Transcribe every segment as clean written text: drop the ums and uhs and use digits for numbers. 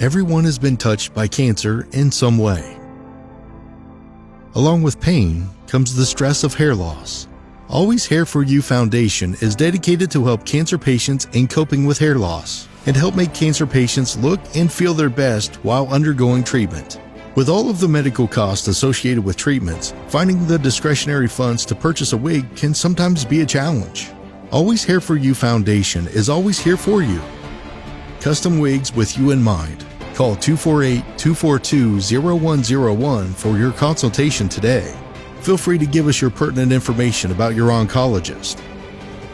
Everyone has been touched by cancer in some way. Along with pain comes the stress of hair loss. Always Hair For You Foundation is dedicated to help cancer patients in coping with hair loss and help make cancer patients look and feel their best while undergoing treatment. With all of the medical costs associated with treatments, finding the discretionary funds to purchase a wig can sometimes be a challenge. Always Hair For You Foundation is always here for you. Custom wigs with you in mind. Call 248-242-0101 for your consultation today. Feel free to give us your pertinent information about your oncologist.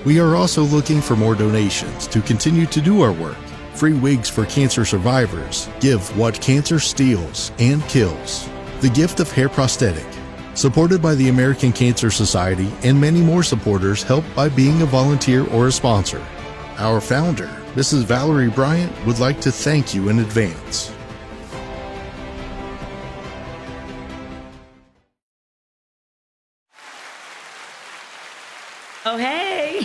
We are also looking for more donations to continue to do our work. Free wigs for cancer survivors. Give what cancer steals and kills. The gift of hair prosthetic. Supported by the American Cancer Society and many more supporters helped by being a volunteer or a sponsor. Our founder, Mrs. Valerie Bryant, would like to thank you in advance. Oh, hey.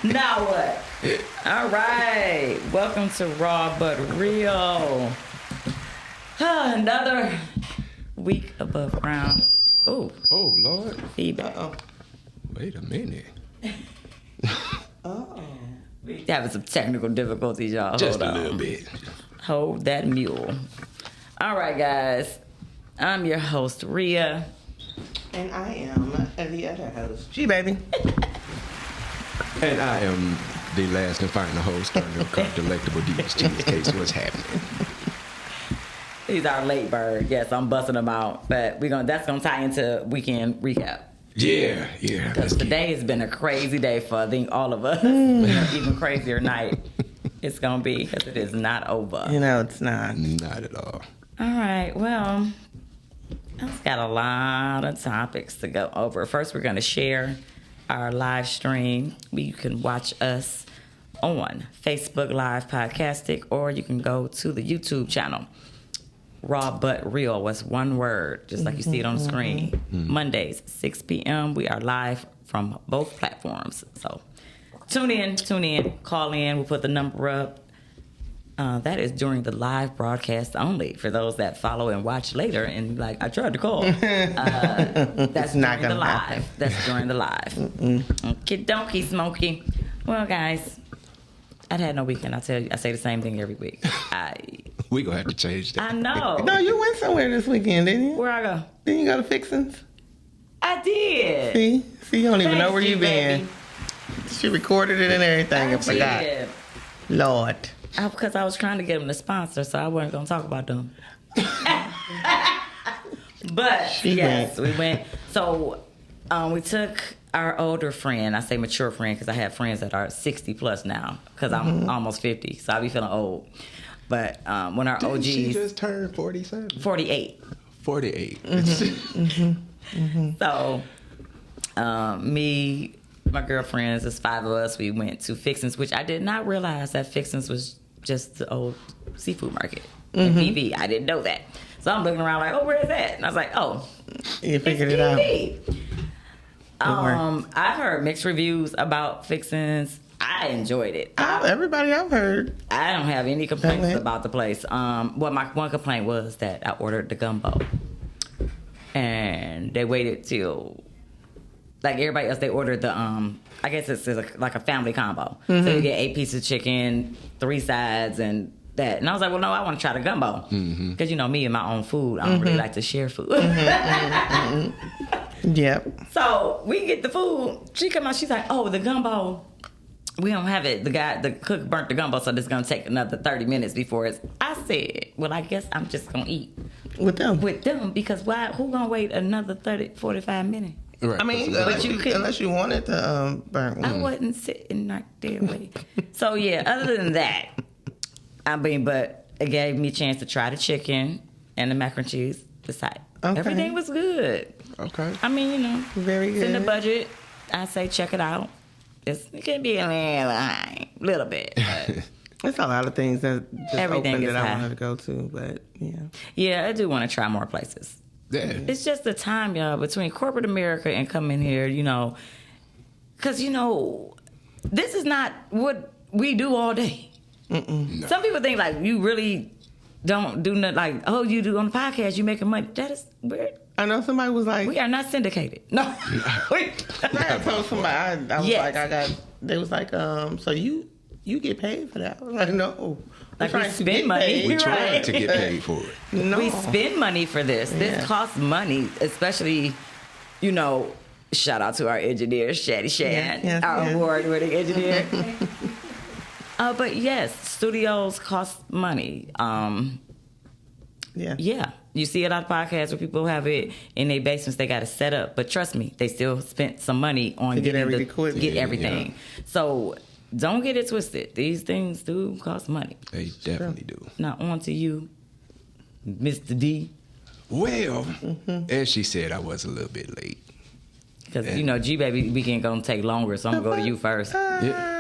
Now what? All right. Welcome to RawbutReal. Another week above ground. Oh, Lord. feedback. Wait a minute. We having some technical difficulties, y'all. Just Hold a on. little bit. Hold that mule. All right, guys. I'm your host, Rhea. And I am the other host. G baby. And I am the last and final host on the Delectable Deeds Cheesecakes. What's happening? He's our late bird. Yes, I'm busting him out. But that's gonna tie into weekend recap. Yeah. Because today has been a crazy day for I think all of us. Even crazier night it's gonna be because it is not over. You know it's not. Not at all. All right. Well, I've got a lot of topics to go over. First, we're going to share our live stream. You can watch us on Facebook Live Podcastic, or you can go to the YouTube channel. RawbutReal was one word, just like you see it on the screen. Mondays, 6 p.m. We are live from both platforms. So tune in, call in. We'll put the number up. That is during the live broadcast only. For those that follow and watch later and like, I tried to call. That's not during the gonna live. happen. That's during the live. Okie dokie, Smokey. Well, guys, I've had no weekend. I tell you, I say the same thing every week. We're going to have to change that. I know. No, you went somewhere this weekend, didn't you? Where I go? Didn't you go to Fixins? I did. See, you don't even know where you been. baby. She recorded it and everything and forgot. did. Lord. Because I was trying to get them to sponsor, so I wasn't going to talk about them. But, yes, we went. So, we took our older friend. I say mature friend because I have friends that are 60 plus now because I'm almost 50, so I be feeling old. But when our Didn't OGs... she just turned 47? 48. 48. So, me, my girlfriends, there's 5 of us. We went to Fixins, which I did not realize that Fixins was just the old seafood market in PV. I didn't know that. So I'm looking around like, oh, where is that? And I was like, oh, You figured it's it out. PV. I've heard mixed reviews about Fixins. I enjoyed it. Everybody I've heard. I don't have any complaints Okay. about the place. Well, my one complaint was that I ordered the gumbo, and they waited till, like everybody else, they ordered the I guess it's like a family combo. So you get 8 pieces of chicken, 3 sides, and that. And I was like, well, no, I want to try the gumbo because you know me and my own food, I don't really like to share food. Yep. So we get the food. She come out. She's like, oh, the gumbo. We don't have it. The cook burnt the gumbo, so this is gonna take another 30 minutes before it's. I said, well, I guess I'm just gonna eat With them. because why? Who gonna wait another 45 minutes? Right. I mean, But you couldn't- unless you wanted to burn I one. wasn't sitting right there waiting. So yeah, other than that, I mean, but it gave me a chance to try the chicken and the mac and cheese. Decide Okay. everything was good. Okay. I mean, you know, Very it's in the good. budget. I say check it out. It can be a little bit. But There's a lot of things that just Everything opened is that I high. wanted to go to, but yeah. yeah, I do want to try more places. Yeah. It's just the time, y'all, between corporate America and coming here, you know, because, you know, this is not what we do all day. No. Some people think like you really don't do nothing. Like, oh, you do on the podcast, you making money. That is weird. I know somebody was like, We are not syndicated. No. I told somebody, I was Yes. they was like, so you get paid for that? I was like, no. Like, I'm we trying to spend get money. paid. We Right. tried to get paid for it. No. We spend money for this. Yeah. This costs money, especially, shout out to our engineer, Shaddy Shad, Yes, our yes. award-winning engineer. But yes, studios cost money. Yeah. You see a lot of podcasts where people have it in their basements. They got it set up, but trust me, they still spent some money on To get getting every the equipment. to get Yeah, everything. So don't get it twisted. These things do cost money. They definitely do. Now on to you, Mr. D, Well, as she said, I was a little bit late. because G Baby weekend gonna take longer, so I'm gonna go to you first. Yeah.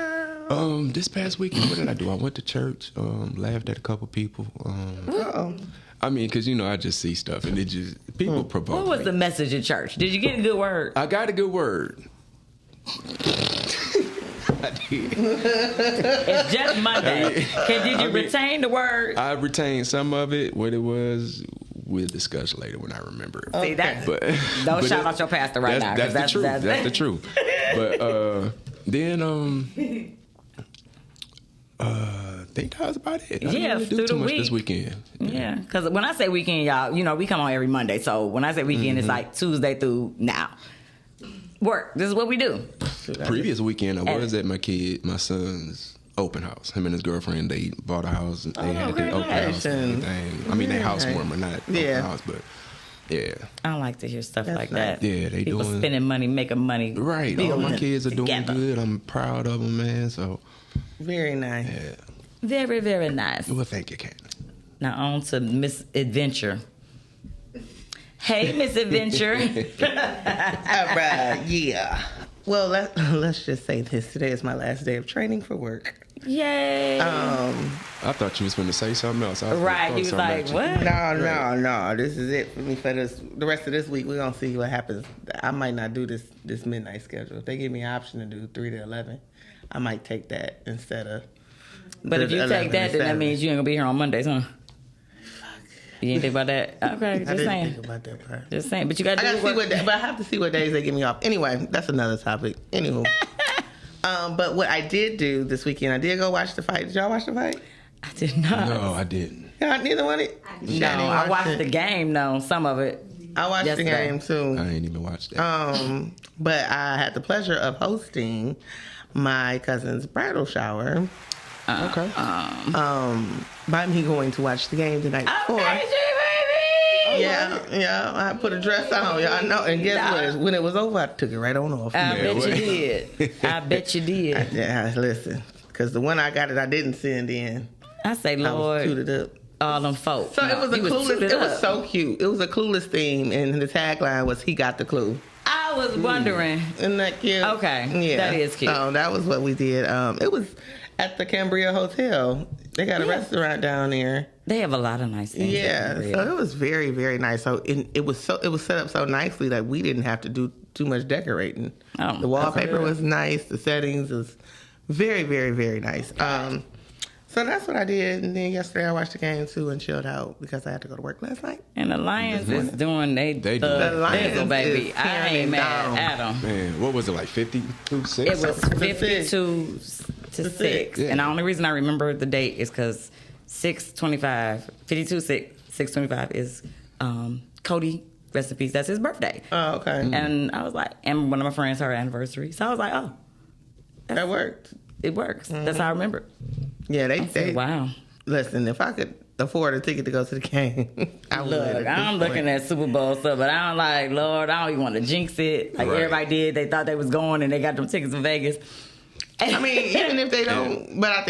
This past weekend, what did I do? I went to church, laughed at a couple people. I mean, because, I just see stuff and it just, people provoke What was me. the message in church? Did you get a good word? I got a good word. I did. It's just Monday. Did you retain the word? I retained some of it. What it was, we'll discuss later when I remember it. See that? But Don't but shout that- out your pastor right now. 'cause That's the truth. That's the truth. But then I think that was about it. I Yeah, didn't really through do the too much week. this weekend. Yeah, because when I say weekend, y'all, we come on every Monday. So when I say weekend, it's like Tuesday through now. Work. This is what we do. Previous weekend, I was at my son's open house. Him and his girlfriend, they bought a house and they had their open house and everything. I mean, they housewarmer, not open house, but yeah. I like to hear stuff That's like nice. that. Yeah, they People doing spending money, making money. Right. All my building kids are doing together. good. I'm proud of them, man. So, Very nice. yeah. Very, very nice. Well, thank you, Kat. Now on to Miss Adventure. Hey, Miss Adventure. All right, yeah. Well, let's just say this. Today is my last day of training for work. Yay. I thought you was going to say something else. I was Right, gonna he throw was something like, at you. what? No. This is it for me for this. The rest of this week, we're gonna see what happens. I might not do this midnight schedule. If they give me an option to do 3 to 11, I might take that instead of. But if you 11 take that, to then that 7. means you ain't gonna be here on Mondays, huh? You ain't think about that? Okay, I just didn't saying. think about that part. Just saying. But you gotta I do gotta see work. but I have to see what days they give me off. Anyway, that's another topic. Anywho, but what I did do this weekend, I did go watch the fight. Did y'all watch the fight? I did not. No, I didn't. Yeah, neither one. No, I watched the game though, some of it. I watched the yesterday. game too. I ain't even watched that. But I had the pleasure of hosting my cousin's bridal shower. Okay. By me going to watch the game the night before. Okay, G-Baby! Yeah, I put a dress on, y'all know. And guess what? When it was over, I took it right on off. I bet what? you did. I bet you did. Yeah, listen, because the one I got it, I didn't send in. I say, I was Lord, tooted up. all them folks. So it was a You clueless. tooted It was up. so cute. It was a clueless theme, and the tagline was "He got the clue." I was wondering. Isn't that cute? Okay, that is cute. So that was what we did. It was at the Cambria Hotel. They got a Yeah. restaurant down there. They have a lot of nice things. Yeah, over there. so it was very, very nice. So it was set up so nicely that we didn't have to do too much decorating. Oh, The wallpaper that's good. was nice. The settings was very, very, very nice. So that's what I did. And then yesterday I watched the game too and chilled out because I had to go to work last night. And the Lions is doing They do. the The Lions thizzle, baby. is I tearing ain't it mad down. at them. Man, what was it, like 52-6? It was To 52 to 6. Yeah. And the only reason I remember the date is because 625, 625 is Cody, rest in peace, that's his birthday. Oh, okay. And I was like, and one of my friends, her anniversary. So I was like, oh, That worked. it works. That's how I remember. Yeah, I said, wow. Listen, if I could afford a ticket to go to the game, I would. Look, I'm looking at Super Bowl stuff, but I'm like, Lord, I don't even want to jinx it. Like Right. everybody did. They thought they was going and they got them tickets in Vegas. I mean, even if they don't, but I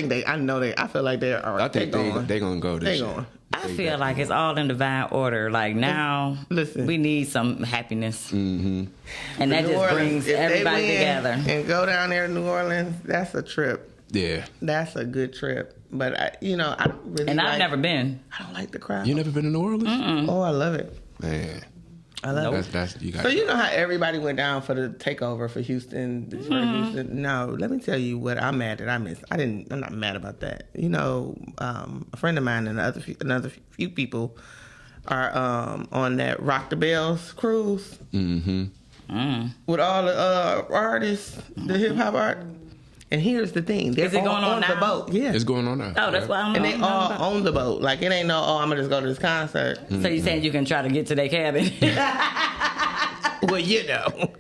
feel like they are. I think going. they're going to go this They year. going. I feel like it's all in divine order. Like now, Listen. we need some happiness. Mm-hmm. And that New just Orleans, brings if they everybody win together. and go down there to New Orleans. That's a trip. Yeah. That's a good trip. But I don't really. And I've like- never been. I don't like the crowd. You never been to New Orleans? Oh, I love it. Man. I love it. So you know how everybody went down for the takeover for Houston, Houston? No, let me tell you what I'm mad that I missed. I'm not mad about that. You know, a friend of mine and another few people are on that Rock the Bells cruise with all the artists, the hip hop art. And here's the thing: they're Is it going on the now? boat. Yeah, it's going on now. Oh, that's why I'm. And they all on the boat. Like it ain't no. Oh, I'm gonna just go to this concert. So you saying you can try to get to their cabin? Well, you know,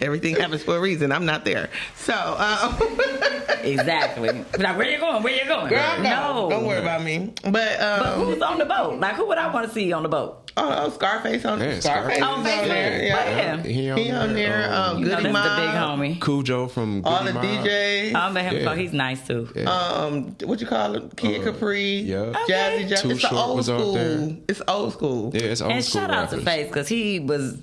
everything happens for a reason. I'm not there, so exactly. Like, where you going? Where you going? Girl, no, don't worry about me. But who's on the boat? Like, who would I want to see on the boat? Oh, Scarface on Scarface. Oh, baby. Yeah. He on there. Goody Mob, the big homie. Cujo from Goody all the Mob. DJs. I met him. He's nice too. Yeah. What you call it? Kid Capri. Yeah. Jazzy Jeff. Too It's Short old was out school. there. It's old school. Yeah, it's old And school. shout out to Faith because he was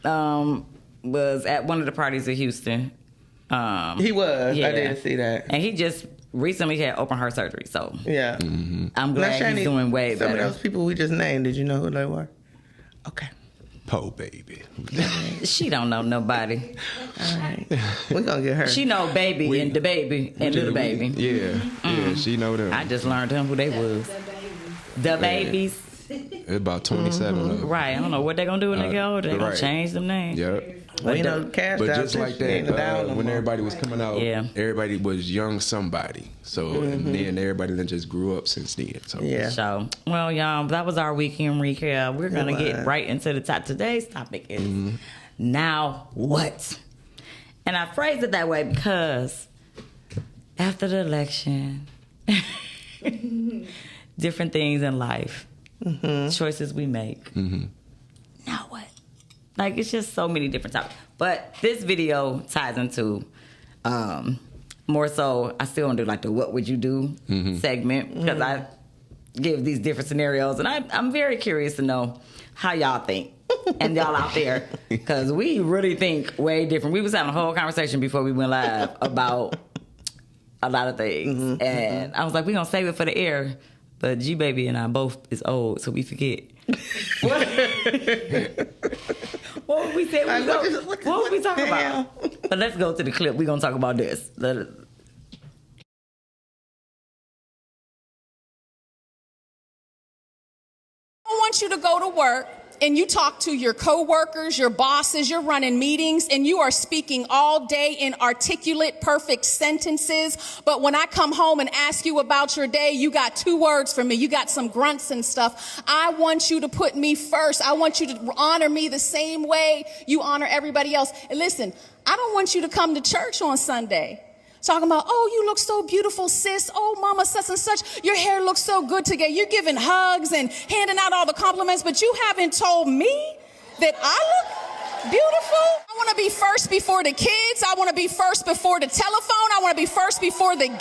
at one of the parties in Houston. He was. Yeah. I didn't see that. And he just recently had open heart surgery. So Yeah. I'm glad he's doing way some better. of those people we just named, did you know who they were? Okay. Poe baby. She don't know nobody. All right. We're going to get her. She know baby and the baby and little baby. Yeah. Yeah, she know them. I just learned them who they was. The babies. It's about 27 of them. Right. I don't know what they're going to do when they get older. They're going right. to change them names. Yep. Well, you know, Cash But out just there, like she ain't that, down no when more. everybody was coming out, Yeah. everybody was young somebody. So and then everybody then just grew up since then. So Yeah. So, well, y'all, that was our weekend recap. We're going to get right into the top. Today's topic is now what? And I phrase it that way because after the election, different things in life, choices we make. Now what? Like, it's just so many different topics. But this video ties into more so, I still don't do like the what would you do segment because I give these different scenarios. And I'm very curious to know how y'all think and y'all out there because we really think way different. We was having a whole conversation before we went live about a lot of things. And I was like, we're going to save it for the air. But G-Baby and I both is old, so we forget. What would we say? What would we talk about? But let's go to the clip. We're going to talk about this. I want you to go to work and you talk to your coworkers, your bosses, you're running meetings, and you are speaking all day in articulate, perfect sentences. But when I come home and ask you about your day, you got 2 words for me. You got some grunts and stuff. I want you to put me first. I want you to honor me the same way you honor everybody else. And listen, I don't want you to come to church on Sunday talking about, oh, you look so beautiful, sis. Oh, mama, such and such. Your hair looks so good today. You're giving hugs and handing out all the compliments, but you haven't told me that I look beautiful. I want to be first before the kids. I want to be first before the telephone. I want to be first before the game.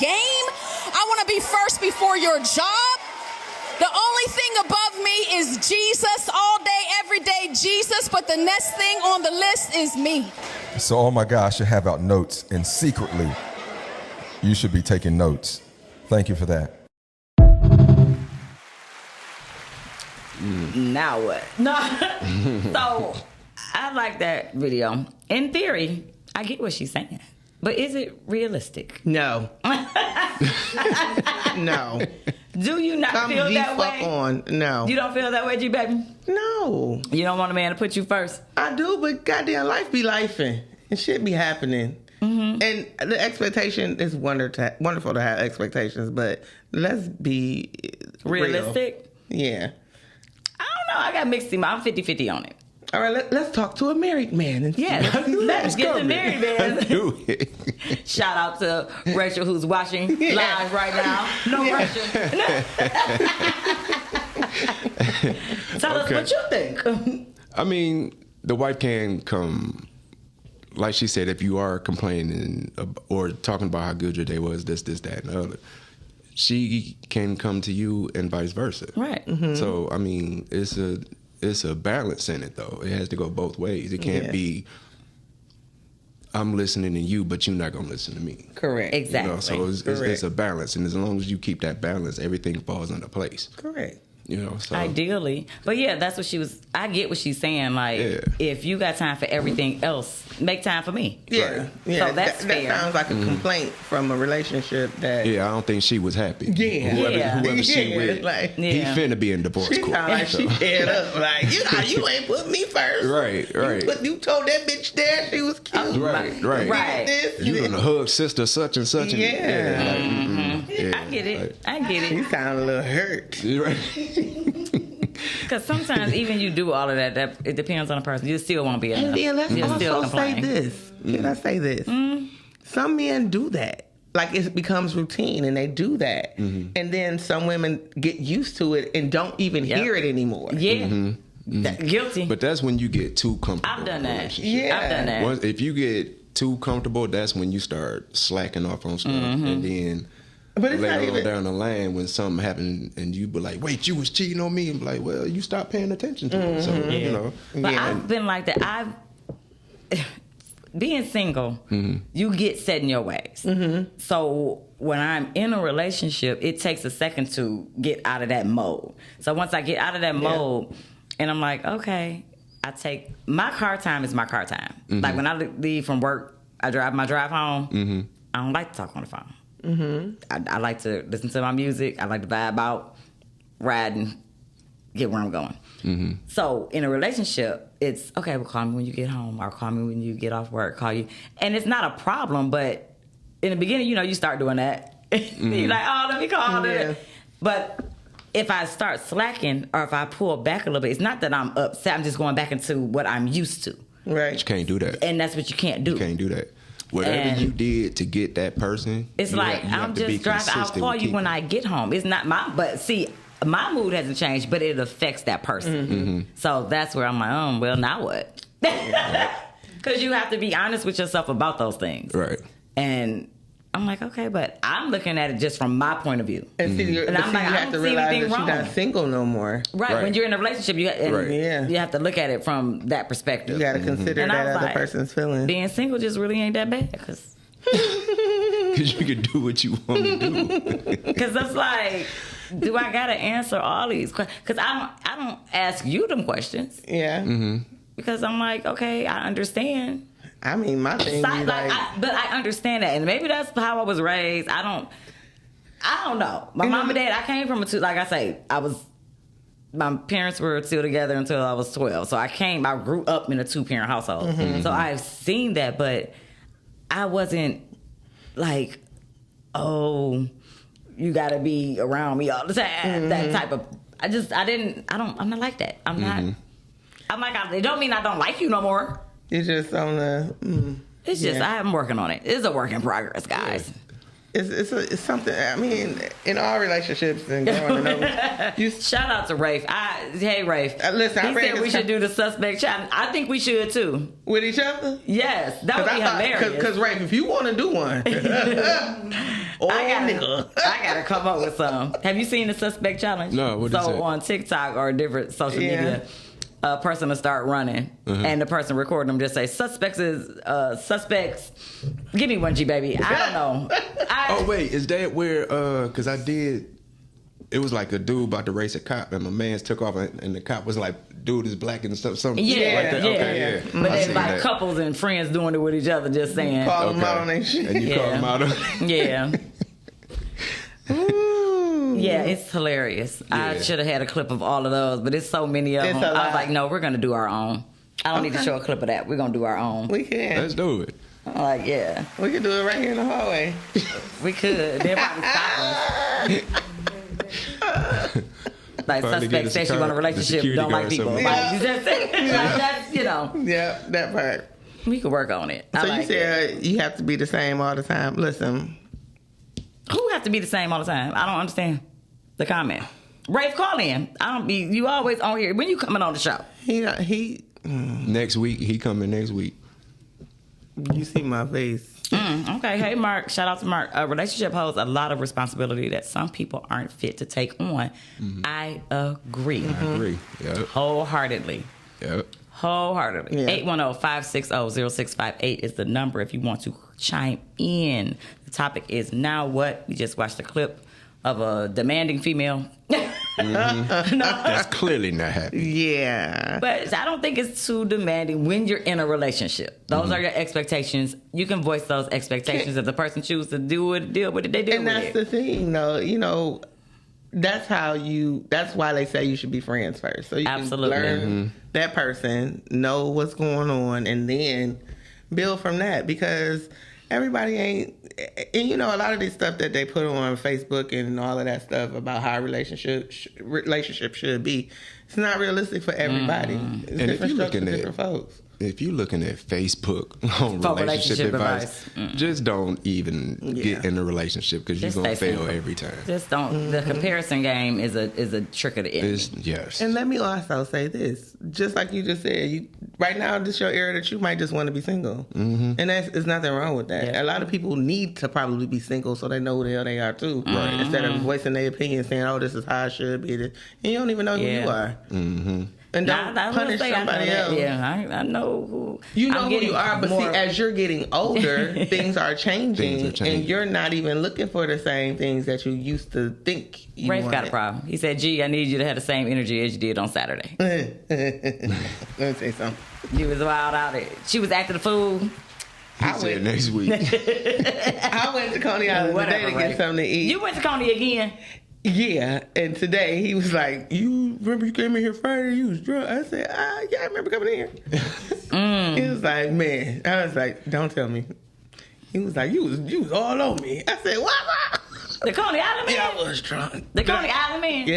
I want to be first before your job. The only thing above me is Jesus, all day, every day, Jesus. But the next thing on the list is me. So, oh my gosh, I should have out notes, and secretly, you should be taking notes. Thank you for that. Now what? No. So I like that video. In theory, I get what she's saying. But is it realistic? No. No. Do you not Come feel the that fuck way? on. No. You don't feel that way, G-Baby? No. You don't want a man to put you first? I do, but goddamn life be lifing. And shit be happening. And the expectation is wonderful to have expectations, but let's be Realistic? Real. Yeah. I don't know. I got mixed emotions. I'm 50-50 on it. All right, let's talk to a married man. And Yeah, let's get the married man. Shout out to Rachel who's watching live right now. No pressure. Tell us what you think. I mean, the wife can come, like she said, if you are complaining or talking about how good your day was, this, that, and the other, she can come to you and vice versa. Right. So, I mean, it's a balance in it, though. It has to go both ways. It can't be, I'm listening to you, but you're not going to listen to me. Correct. Exactly. You know, so it's a balance. And as long as you keep that balance, everything falls into place. Correct. So ideally. But yeah, that's what I get what she's saying. Like, if you got time for everything else, make time for me. Yeah. Right. Yeah. So that's that fair. sounds like a complaint from a relationship that. Yeah, I don't think she was happy. Yeah. Whoever she with, like, he finna be in divorce she court. sound like she fed up. Like, you ain't put me first. Right. You told that bitch there she was cute. Right. This, You gonna hug sister such and such. And, I get it. You sound a little hurt. Right. Because sometimes even you do all of that, it depends on the person. You still won't be enough. And then let's You'll still also say complain. this. Can I say this? Some men do that. Like, it becomes routine, and they do that. And then some women get used to it and don't even hear it anymore. Yeah. Guilty. But that's when you get too comfortable. I've done that. Yeah. I've done that. If you get too comfortable, that's when you start slacking off on stuff. And then But it's not later on even down the line, when something happened and you be like, wait, you was cheating on me? And be like, well, you stopped paying attention to it. So, But I've been like that. Being single, you get set in your ways. So when I'm in a relationship, it takes a second to get out of that mode. So once I get out of that mode, and I'm like, okay, my car time is my car time. Like when I leave from work, I drive home. I don't like to talk on the phone. I like to listen to my music. I like to vibe out, ride, and get where I'm going. So in a relationship, it's okay. Well, call me when you get home, or call me when you get off work. Call you, and it's not a problem. But in the beginning, you start doing that. You're like, oh, let me call it. But if I start slacking, or if I pull back a little bit, it's not that I'm upset. I'm just going back into what I'm used to. Right. you can't do that. And that's what you can't do. You can't do that. Whatever you did to get that person, It's like, I'm just driving. I'll call you when I get home. It's not but see, my mood hasn't changed, but it affects that person. So that's where I'm like, well, now what? Because you have to be honest with yourself about those things. Right. And I'm like, okay, but I'm looking at it just from my point of view. And see, And I'm like, you I have to don't see realize anything that wrong. you're not single no more. Right. When you're in a relationship, you have to look at it from that perspective. You got to consider And I that was other like, person's feelings. Being single just really ain't that bad. Because you can do what you want to do. Because it's like, do I gotta answer all these questions? Because I don't ask you them questions. Yeah. Because I'm like, okay, I understand. I mean, my thing is but I understand that, and maybe that's how I was raised. I don't know. My mom and dad. I came from like I say, my parents were still together until I was 12. So I grew up in a 2-parent household. So I've seen that, but I wasn't like, oh, you got to be around me all the time. That type of. I'm not like that. I'm not. I'm like, it don't mean I don't like you no more. It's just on the. It's just I'm working on it. It's a work in progress, guys. It's something. I mean, in all relationships and going over. Shout out to Rafe. Hey Rafe. Listen, he said we should do the suspect challenge. I think we should too. With each other? Yes, that would be hilarious. Because Rafe, if you want to do one, I gotta come up with some. Have you seen the suspect challenge? No. What is it? So on TikTok or different social media, a person will start running, and the person recording them just say, suspects. Give me one, G baby. I don't know. Oh wait, is that where? Because I did. It was like a dude about to race a cop, and my man's took off, and the cop was like, "Dude is black and stuff." Something like that. Okay, But there's like couples and friends doing it with each other, just saying. Call them out on their shit. And you call them out on it. Yeah. Yeah, it's hilarious. I should have had a clip of all of those, but it's so many of them. I was like, no, we're going to do our own. I don't need to show a clip of that. We're going to do our own. We can. Let's do it. I'm like, yeah. We can do it right here in the hallway. We could. They'll probably stop us. Like, suspect says she want a relationship, don't like people. Like, that's, Yeah, that part. We could work on it. So you said you have to be the same all the time. Listen. Who have to be the same all the time? I don't understand the comment. Rafe, call in. You always on here. When you coming on the show? Next week. He coming next week. You see my face. Okay. Hey, Mark. Shout out to Mark. A relationship holds a lot of responsibility that some people aren't fit to take on. I agree. Yep. Wholeheartedly. Yep. Wholeheartedly. 810-560-0658 is the number if you want to chime in. The topic is now what? We just watched a clip of a demanding female That's clearly not happy. Yeah. But I don't think it's too demanding when you're in a relationship. Those are your expectations. You can voice those expectations. If the person chooses to deal with it, they deal with it. And that's the thing, though. You know, that's why they say you should be friends first. So you can learn that person, know what's going on, and then build from that. Because everybody ain't, and you know, a lot of this stuff that they put on Facebook and all of that stuff about how a relationship should be, it's not realistic for everybody. It's And different structures, different folks. If you're looking at Facebook on relationship advice, just don't even get in a relationship because you're going to fail every time. Just don't. The comparison game is a trick of the enemy. Yes. And let me also say this. Just like you just said, right now, this is your era that you might just want to be single. And there's nothing wrong with that. Yeah. A lot of people need to probably be single so they know who the hell they are, too. Right. Instead of voicing their opinion, saying, oh, this is how I should be. And you don't even know who you are. And don't punish somebody else. Yeah, I know who. You know who you are, but see, as you're getting older, things are changing, and you're not even looking for the same things that you used to think you Rafe wanted. got a problem. He said, "Gee, I need you to have the same energy as you did on Saturday." Let me say something. You was wild out there. She was acting a fool. He said next week. I went to Coney Island today to get something to eat. You went to Coney again? Yeah, and today he was like, "You remember you came in here Friday? You was drunk." I said, "Yeah, I remember coming in here." He was like, "Man," I was like, "Don't tell me." He was like, "You was all on me." I said, "What?" The Coney Island man? Yeah, I was drunk. The Coney Island man?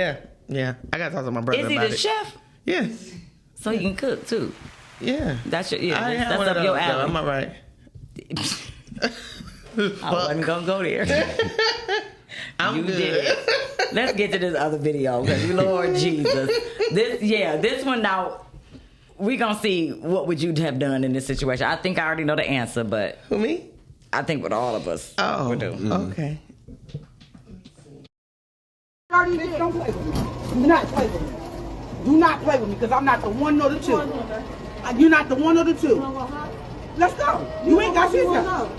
Yeah. I got to talk to my brother about it. Is he the chef? Yes. So he can cook too. Yeah. That's your that's up your alley. I'm all right. I wasn't gonna go there. I'm good. Did it. Let's get to this other video because Lord Jesus, this one now. We gonna see what would you have done in this situation. I think I already know the answer, but who, me? I think what all of us would do. Okay. Bitch, don't play with me. Do not play with me. Do not play with me because I'm not the one nor the two. You're not the one or the two. Let's go. You ain't got shit done.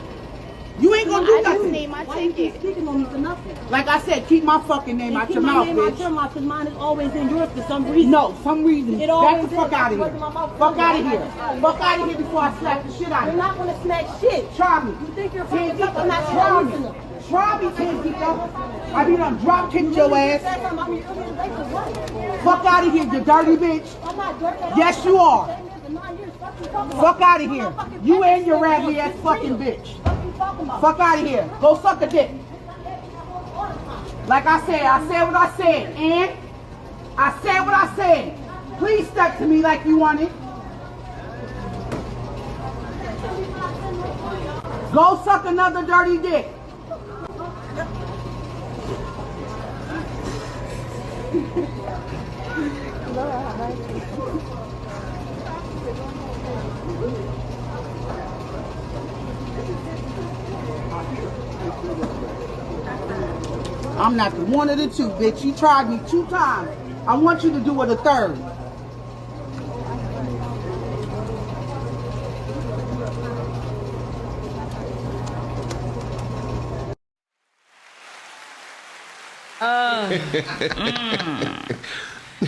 You ain't gonna do nothing. Name my ticket. Speaking on me for nothing. Like I said, keep my fucking name out your mouth, bitch. Keep my name out your mouth because mine is always in yours for some reason. No, some reason. It always Back the fuck is. out of here. Fuck out of here. Fuck out of here before I slap the shit out of You're you. not gonna smack shit. Try me. You think you're fucking Try tough? I'm not me. listening. Try me, Tinkito. I be done drop kicked your ass. Fuck out of here, you dirty bitch. I'm not dirty. Yes, you are. Fuck out of here. You and your raggedy ass fucking bitch. Fuck out of here. Go suck a dick. Like I said what I said. And I said what I said. Please step to me like you want it. Go suck another dirty dick. I'm not the one of the two, bitch. You tried me 2 times. I want you to do it a third.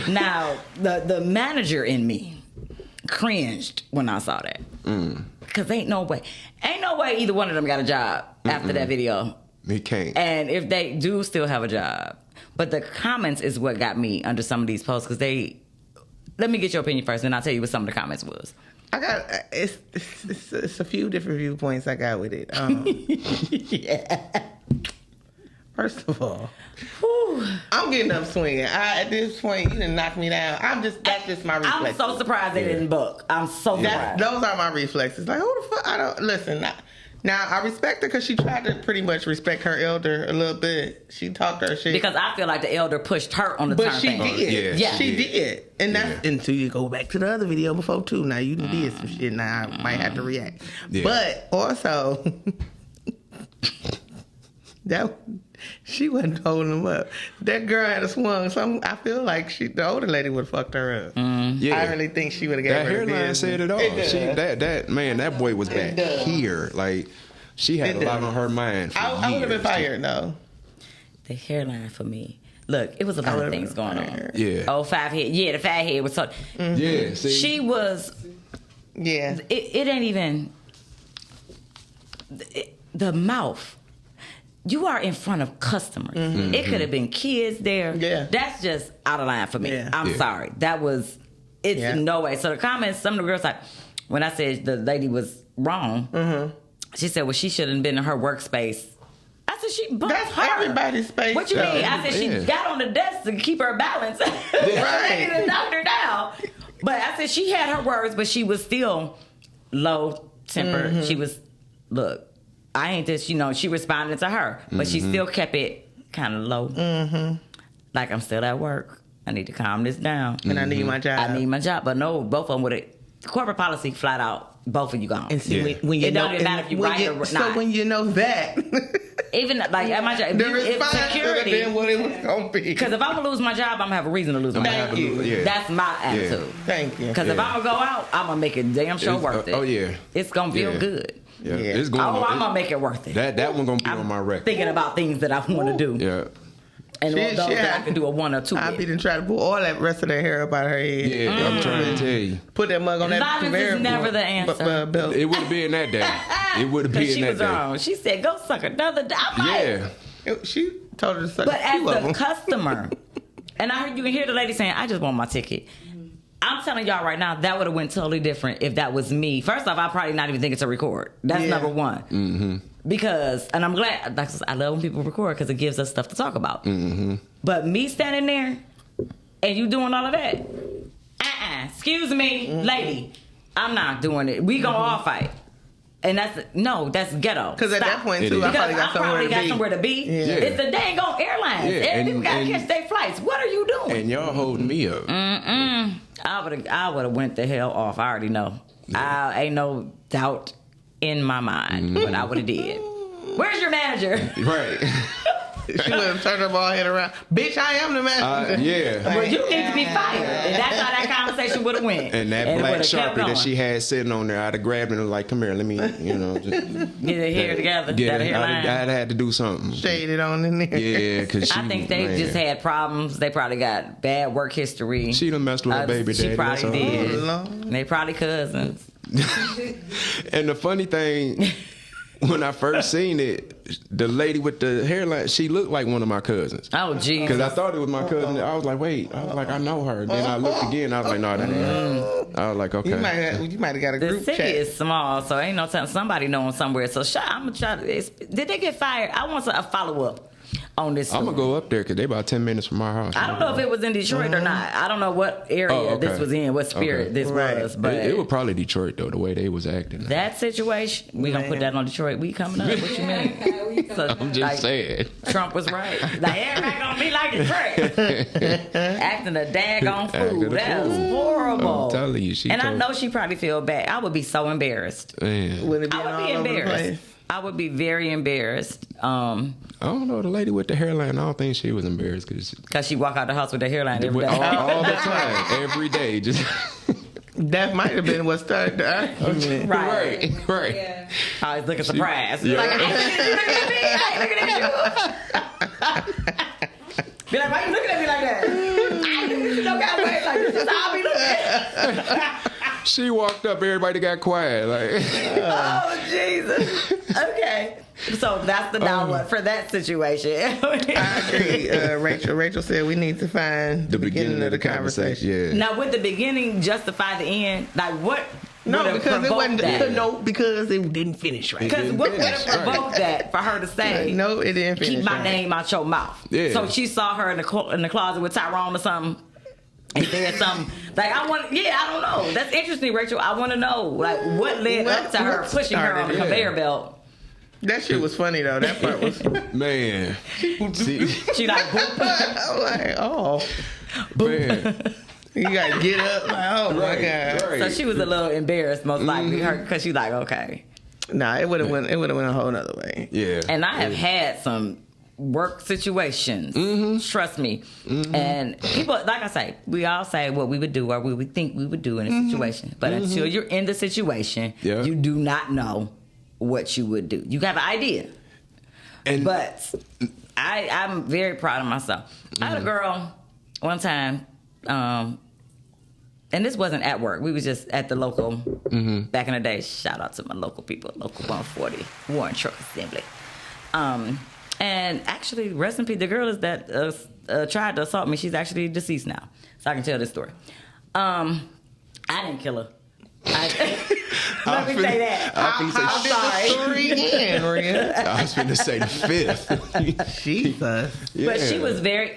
Now, the manager in me cringed when I saw that. Because ain't no way either one of them got a job after that video. He can't. And if they do still have a job. But the comments is what got me under some of these posts because let me get your opinion first and I'll tell you what some of the comments was. I got it's a few different viewpoints I got with it. Yeah. First of all, I'm getting up swinging. At this point, you done knock me down. That's just my reflexes. I'm so surprised they didn't book. I'm so surprised. Those are my reflexes. Like, who the fuck? I don't listen. Now I respect her because she tried to pretty much respect her elder a little bit. She talked her shit because I feel like the elder pushed her on the turn. But she did. Yeah, she did. And that's until you go back to the other video before too. Now you did some shit. Now I might have to react. Yeah. But also, she wasn't holding him up. That girl had a swung. I feel like the older lady would have fucked her up. Yeah. I really think she would have gave her that hairline said it all. That boy was back here. Like she had a lot on her mind. I would have been fired though. The hairline for me. Look, it was a lot of things going on. Yeah. Oh, 5 head. Yeah, the fat head was so. Yeah. See? She was. Yeah. It ain't even. The mouth. You are in front of customers. It could have been kids there. Yeah. That's just out of line for me. Yeah. I'm sorry. That was. It's no way. So the comments, some of the girls like, when I said the lady was wrong, she said, well, she shouldn't have been in her workspace. I said, she bumped That's her. everybody's space. What you mean? I said, she got on the desk to keep her balance. Right. And knocked her down. But I said, she had her words, but she was still low tempered. She was, look, I ain't just, she responded to her, but she still kept it kind of low. Like, I'm still at work. I need to calm this down. And I need my job. I need my job. But no, both of them with it. Corporate policy flat out, both of you gone. And see, when you it don't even matter if you right or not. So when you know that, even like at my job, if security, been what it was gonna be. Because if I'm gonna lose my job, I'm gonna have a reason to lose my job. Thank you. That's my attitude. Thank you. Because if I'm gonna go out, I'm gonna make it damn sure worth it. Oh yeah, it's gonna feel good. Yeah. It's going. I'm gonna make it worth it. That one gonna be on my record. Thinking about things that I want to do. Yeah. And those that I can do a 1 or 2. I'll be to try to pull all that rest of that hair up out of her head. Yeah, I'm trying to tell you. Put that mug on that. Violence is never the answer. Belt. It would have been that day. It would have been she that was day. wrong. She said, "Go suck another dick." Yeah. She told her to suck. But as of the them. customer, and I heard you can hear the lady saying, "I just want my ticket." I'm telling y'all right now, that would have went totally different if that was me. First off, I probably not even thinking to record. That's number one. Because, and I'm glad, I love when people record because it gives us stuff to talk about. But me standing there and you doing all of that, excuse me, lady, I'm not doing it. We gonna all fight. And that's ghetto. Because at that point, too, because I probably got somewhere to be. Yeah. It's the dang on airlines. Yeah, And people gotta catch their flights. What are you doing? And y'all holding me up. I would have went the hell off. I already know. Ain't no doubt in my mind what I would have did. Where's your manager? Right. She would have turned her ball head around. Bitch, I am the manager. Yeah. Well, you need to be fired. And that's how that conversation would have went. And that black Sharpie that she had sitting on there, I'd have grabbed it and like, come here, let me, just get the hair together. Yeah, I'd I'd had to do something. Shade it on in there. Yeah, because I think they just had problems. They probably got bad work history. She done messed with her baby daddy. She probably did. Oh, They probably cousins. And the funny thing, when I first seen it, the lady with the hairline, she looked like one of my cousins. Oh, geez. Because I thought it was my cousin. I was like, wait. I was like, I know her. Then I looked again. I was like, no, that ain't her. I was like, okay. You might have got a The group city chat. is small, so ain't no telling somebody knowing somewhere. So I'm gonna try to. Did they get fired? I want a follow up on this. I'm going to go up there because they about 10 minutes from my house. I don't know if it was in Detroit or not. I don't know what area this was in, what spirit this was. But it was probably Detroit, though, the way they was acting. that situation, we going to put that on Detroit. We coming up. What you mean? So, I'm just saying. Trump was right. Like, everybody going to be like Detroit. Acting a daggone fool. That was horrible. I'm telling you. I know she probably feel bad. I would be so embarrassed. Man. Would it be I would all be over the embarrassed. place? I would be very embarrassed. I don't know, the lady with the hairline, I don't think she was embarrassed Because she walk out the house with her hairline every day. all the time, every day. Just That might have been what started the argument. Right. right. I was looking surprised. Yeah. Like, I ain't looking at me. Be like, why you looking at me like that? I ain't looking at you no kind of way. Like, this is how I be looking. She walked up, everybody got quiet. Like, Oh, Jesus. Okay. So that's the download for that situation. I agree, Rachel. Rachel said we need to find the beginning of the conversation. Yeah. Now, would the beginning justify the end? Like, what? No, would've because it provoked wasn't. that? No, because it didn't finish right. Because what would have provoked that for her to say? No, it didn't finish. Keep my right. name out your mouth. Yeah. So she saw her in the closet with Tyrone or something. And said something like, I don't know. That's interesting, Rachel. I want to know, like, what led up to her pushing her on the conveyor belt. That shit was funny though. That part was. Man. See, She like, boop. I'm like, oh, man. you gotta get up. Like, oh my god. Right. So she was a little embarrassed, most likely, because she's like, okay. Nah, it would have went. It would have went a whole nother way. Yeah. And I have had some work situations, trust me. And people, like I say, we all say what we would do or what we think we would do in a situation. But until you're in the situation, you do not know what you would do. You have an idea. And But I'm very proud of myself. I had a girl one time, and this wasn't at work. We was just at the local, back in the day. Shout out to my local people, local 140, Warren Truck Assembly. And actually, rest in peace, the girl is that tried to assault me, she's actually deceased now. So I can tell this story. I didn't kill her. Let me say that. I'm sorry. I was going to say the fifth. Jesus. Yeah. But she was very,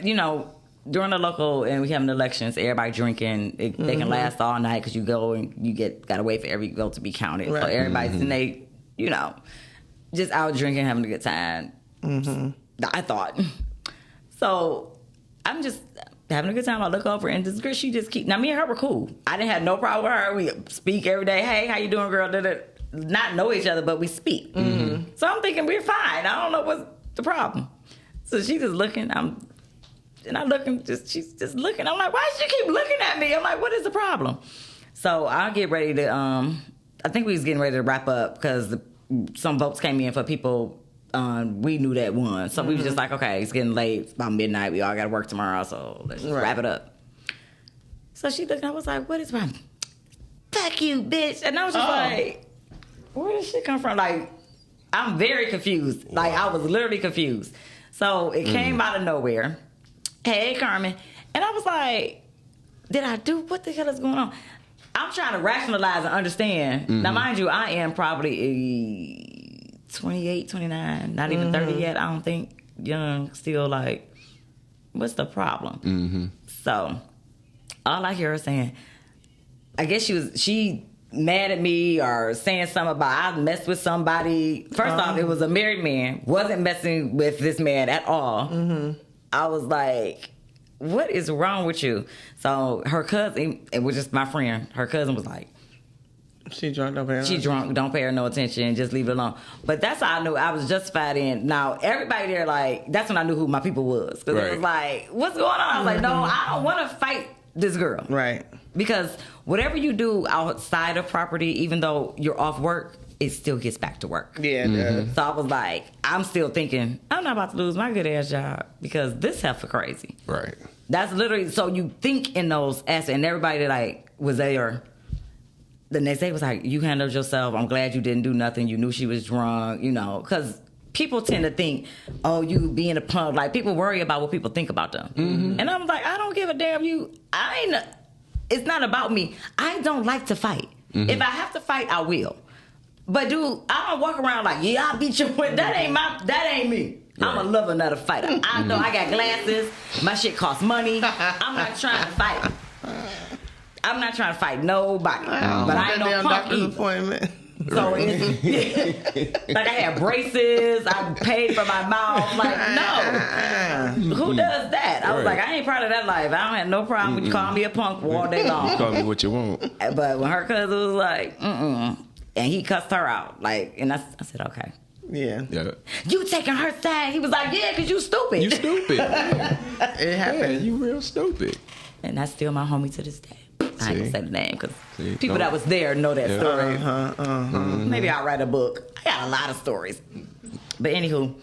during the local and we having elections, everybody drinking. They can last all night because you go and you gotta wait for every vote to be counted. Right. So everybody's and they, just out drinking, having a good time. I thought. So I'm just having a good time. I look over and this girl, she just now me and her were cool. I didn't have no problem with her. We speak every day. Hey, how you doing, girl? Not know each other, but we speak. So I'm thinking we're fine. I don't know what's the problem. So she's just looking. She's just looking. I'm like, why does she keep looking at me? I'm like, what is the problem? So I'll get ready to, I think we was getting ready to wrap up because some votes came in for people we knew that won. So we was just like, okay, it's getting late. It's about midnight. We all got to work tomorrow, so let's just wrap it up. So she looked and I was like, what is wrong? Fuck you, bitch. And I was just like, where did she come from? Like, I'm very confused. Like, I was literally confused. So it came out of nowhere. Hey, Carmen. And I was like, what the hell is going on? I'm trying to rationalize and understand. Now, mind you, I am probably 28, 29, not even 30 yet, I don't think. Young, still like, what's the problem? So, all I hear her saying, I guess she mad at me or saying something about I messed with somebody. First off, it was a married man, wasn't messing with this man at all. I was like, what is wrong with you? So her cousin, it was just my friend, her cousin was like, She drunk, don't pay her. She drunk, don't pay her no attention, just leave it alone. But that's how I knew I was justified in. Now, everybody there, like, that's when I knew who my people was. Because it was like, what's going on? I was like, no, I don't want to fight this girl. Right. Because whatever you do outside of property, even though you're off work, it still gets back to work. Yeah, it does. So I was like, I'm still thinking, I'm not about to lose my good ass job because this heifer crazy. Right. That's literally, so you think in those aspects, and everybody like was there. The next day was like, you handled yourself. I'm glad you didn't do nothing. You knew she was drunk, because people tend to think, oh, you being a punk. Like, people worry about what people think about them. And I'm like, I don't give a damn. It's not about me. I don't like to fight. If I have to fight, I will. But dude, I don't walk around like, yeah, I'll beat you with. That ain't me. Right. I'm a lover, not a fighter. I know I got glasses. My shit costs money. I'm not trying to fight. I'm not trying to fight nobody. But I ain't no punk either. Appointment. So it's like I had braces. I paid for my mouth. Like, no. Who does that? I was like, I ain't part of that life. I don't have no problem with you calling me a punk all day long. Call me what you want. But when her cousin was like, and he cussed her out. Like, and I said, okay. Yeah. You taking her side? He was like, yeah, because you stupid. You stupid. It happened. Yeah, you real stupid. And that's still my homie to this day. I ain't gonna say the name because people don't. that was there know that story. Maybe I'll write a book. I got a lot of stories. But anywho.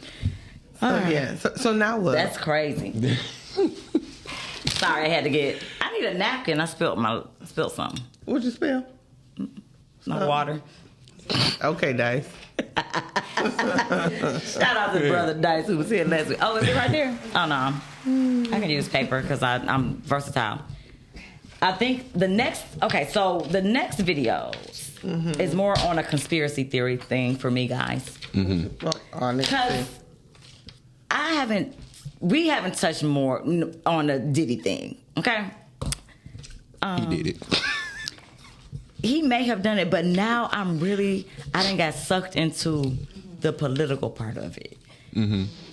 So now what? That's crazy. Sorry, I need a napkin. I spilled something. What'd you spill? My water. Okay, Dice. Shout out to brother Dice who was here last week. Oh, is it right there? Oh no. I can use paper because I'm versatile. I think the next videos is more on a conspiracy theory thing for me, guys. Because we haven't touched more on the Diddy thing, okay? He did it. He may have done it, but now I done got sucked into the political part of it.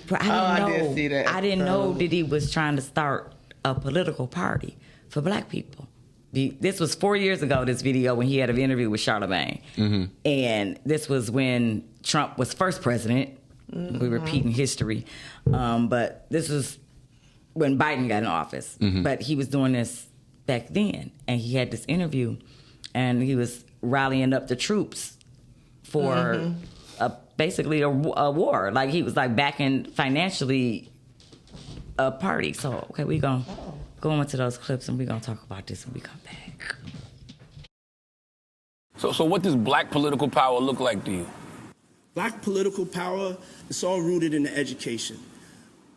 But I didn't see that. I didn't know Diddy was trying to start a political party for black people. This was 4 years ago, this video, when he had an interview with Charlamagne. And this was when Trump was first president. We're repeating history. But this was when Biden got in office. But he was doing this back then. And he had this interview. And he was rallying up the troops for basically a war. Like, he was like backing financially a party. So, okay, we going to go into those clips and we're going to talk about this when we come back. So what does black political power look like to you? Black political power, it's all rooted in the education,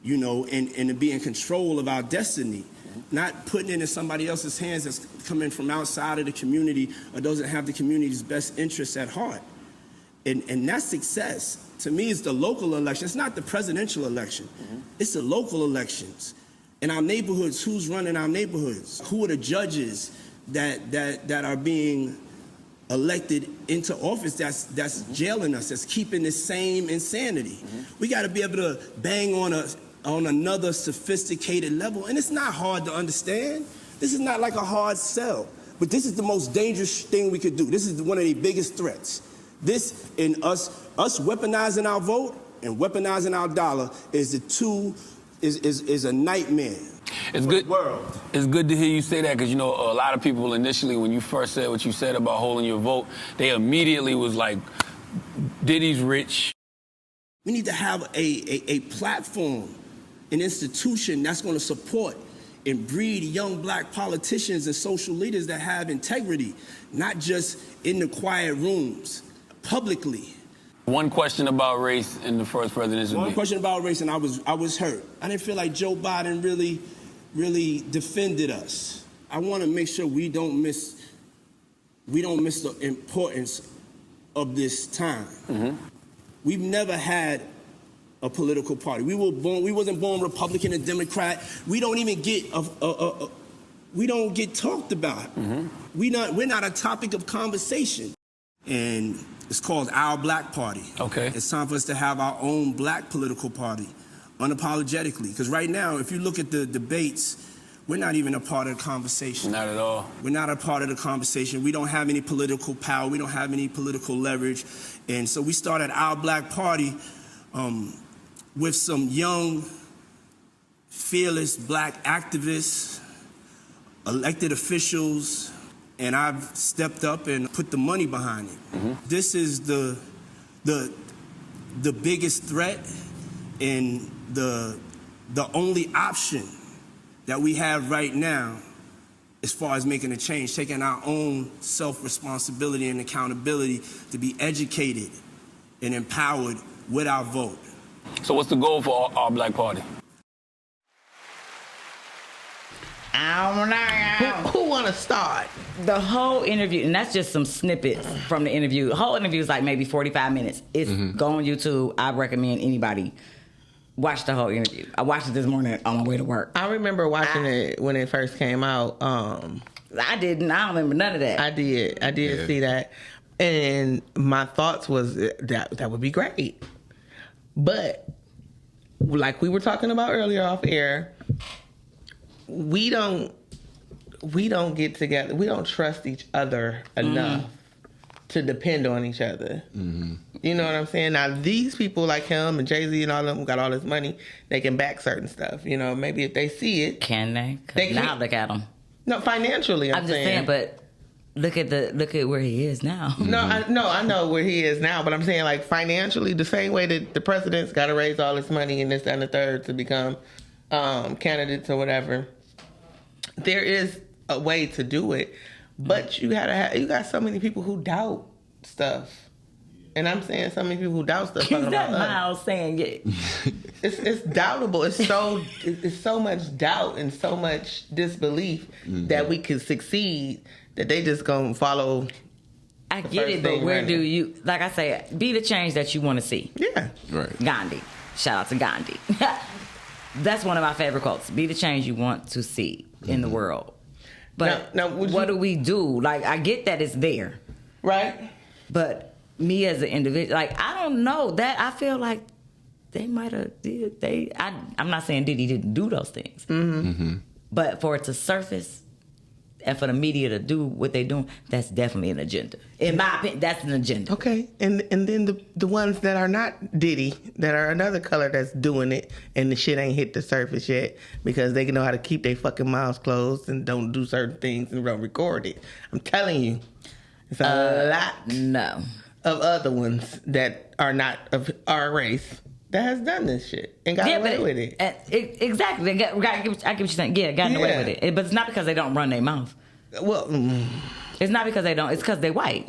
you know, and to be in control of our destiny, not putting it in somebody else's hands that's coming from outside of the community or doesn't have the community's best interests at heart. And that's success. To me, it's the local election. It's not the presidential election. It's the local elections. In our neighborhoods, who's running our neighborhoods? Who are the judges that are being elected into office that's jailing us, that's keeping the same insanity? We got to be able to bang on another sophisticated level, and it's not hard to understand. This is not like a hard sell, but this is the most dangerous thing we could do. This is one of the biggest threats. This, in us weaponizing our vote and weaponizing our dollar, is a nightmare. It's good. It's good to hear you say that, because you know a lot of people initially, when you first said what you said about holding your vote, they immediately was like, Diddy's rich. We need to have a platform, an institution that's going to support and breed young black politicians and social leaders that have integrity, not just in the quiet rooms, publicly. One question about race in the first presidency. One question about race, and I was hurt. I didn't feel like Joe Biden really defended us. I want to make sure we don't miss the importance of this time. We've never had a political party. We wasn't born Republican and Democrat. We don't even get we don't get talked about. We're not a topic of conversation. And it's called Our Black Party. Okay. It's time for us to have our own black political party, unapologetically. Because right now, if you look at the debates, we're not even a part of the conversation. Not at all. We're not a part of the conversation. We don't have any political power. We don't have any political leverage. And so we started Our Black Party with some young, fearless black activists, elected officials, and I've stepped up and put the money behind it. This is the biggest threat and the only option that we have right now as far as making a change, taking our own self-responsibility and accountability to be educated and empowered with our vote. So what's the goal for our Black Party? Who want to start? The whole interview, and that's just some snippets from the interview. The whole interview is like maybe 45 minutes. It's go on YouTube. I recommend anybody watch the whole interview. I watched it this morning on my way to work. I remember watching it when it first came out. I didn't. I don't remember none of that. I did see that. And my thoughts was that would be great. But like we were talking about earlier off air, we don't get together. We don't trust each other enough to depend on each other. You know what I'm saying? Now, these people like him and Jay-Z and all of them who got all this money, they can back certain stuff. You know, maybe if they see it. Can they? Now look at them. No, financially, I'm just saying, but look at where he is now. I know where he is now, but I'm saying like financially, the same way that the president's got to raise all this money and this, that, and the third to become candidates or whatever. There is a way to do it, but you got so many people who doubt stuff. And I'm saying so many people who doubt stuff. Is that Miles saying it? It's doubtable. It's so much doubt and so much disbelief that we could succeed that they just gonna follow. I get it, but where do you, like I say, be the change that you want to see? Yeah. Right. Gandhi. Shout out to Gandhi. That's one of my favorite quotes. Be the change you want to see in the world. But now, what do we do? Like, I get that it's there. Right. But me as an individual, like, I don't know. That I feel like they might have did. I'm not saying Diddy didn't do those things. But for it to surface and for the media to do what they're doing, that's definitely an agenda. In my opinion, that's an agenda. Okay, and then the ones that are not Diddy, that are another color that's doing it, and the shit ain't hit the surface yet because they know how to keep their fucking mouths closed and don't do certain things and don't record it. I'm telling you, it's a lot of other ones that are not of our race that has done this shit and got away with it. Exactly. I get what you're saying. Yeah, gotten away with it. But it's not because they don't run their mouth. Well, it's not because they don't. It's because they white.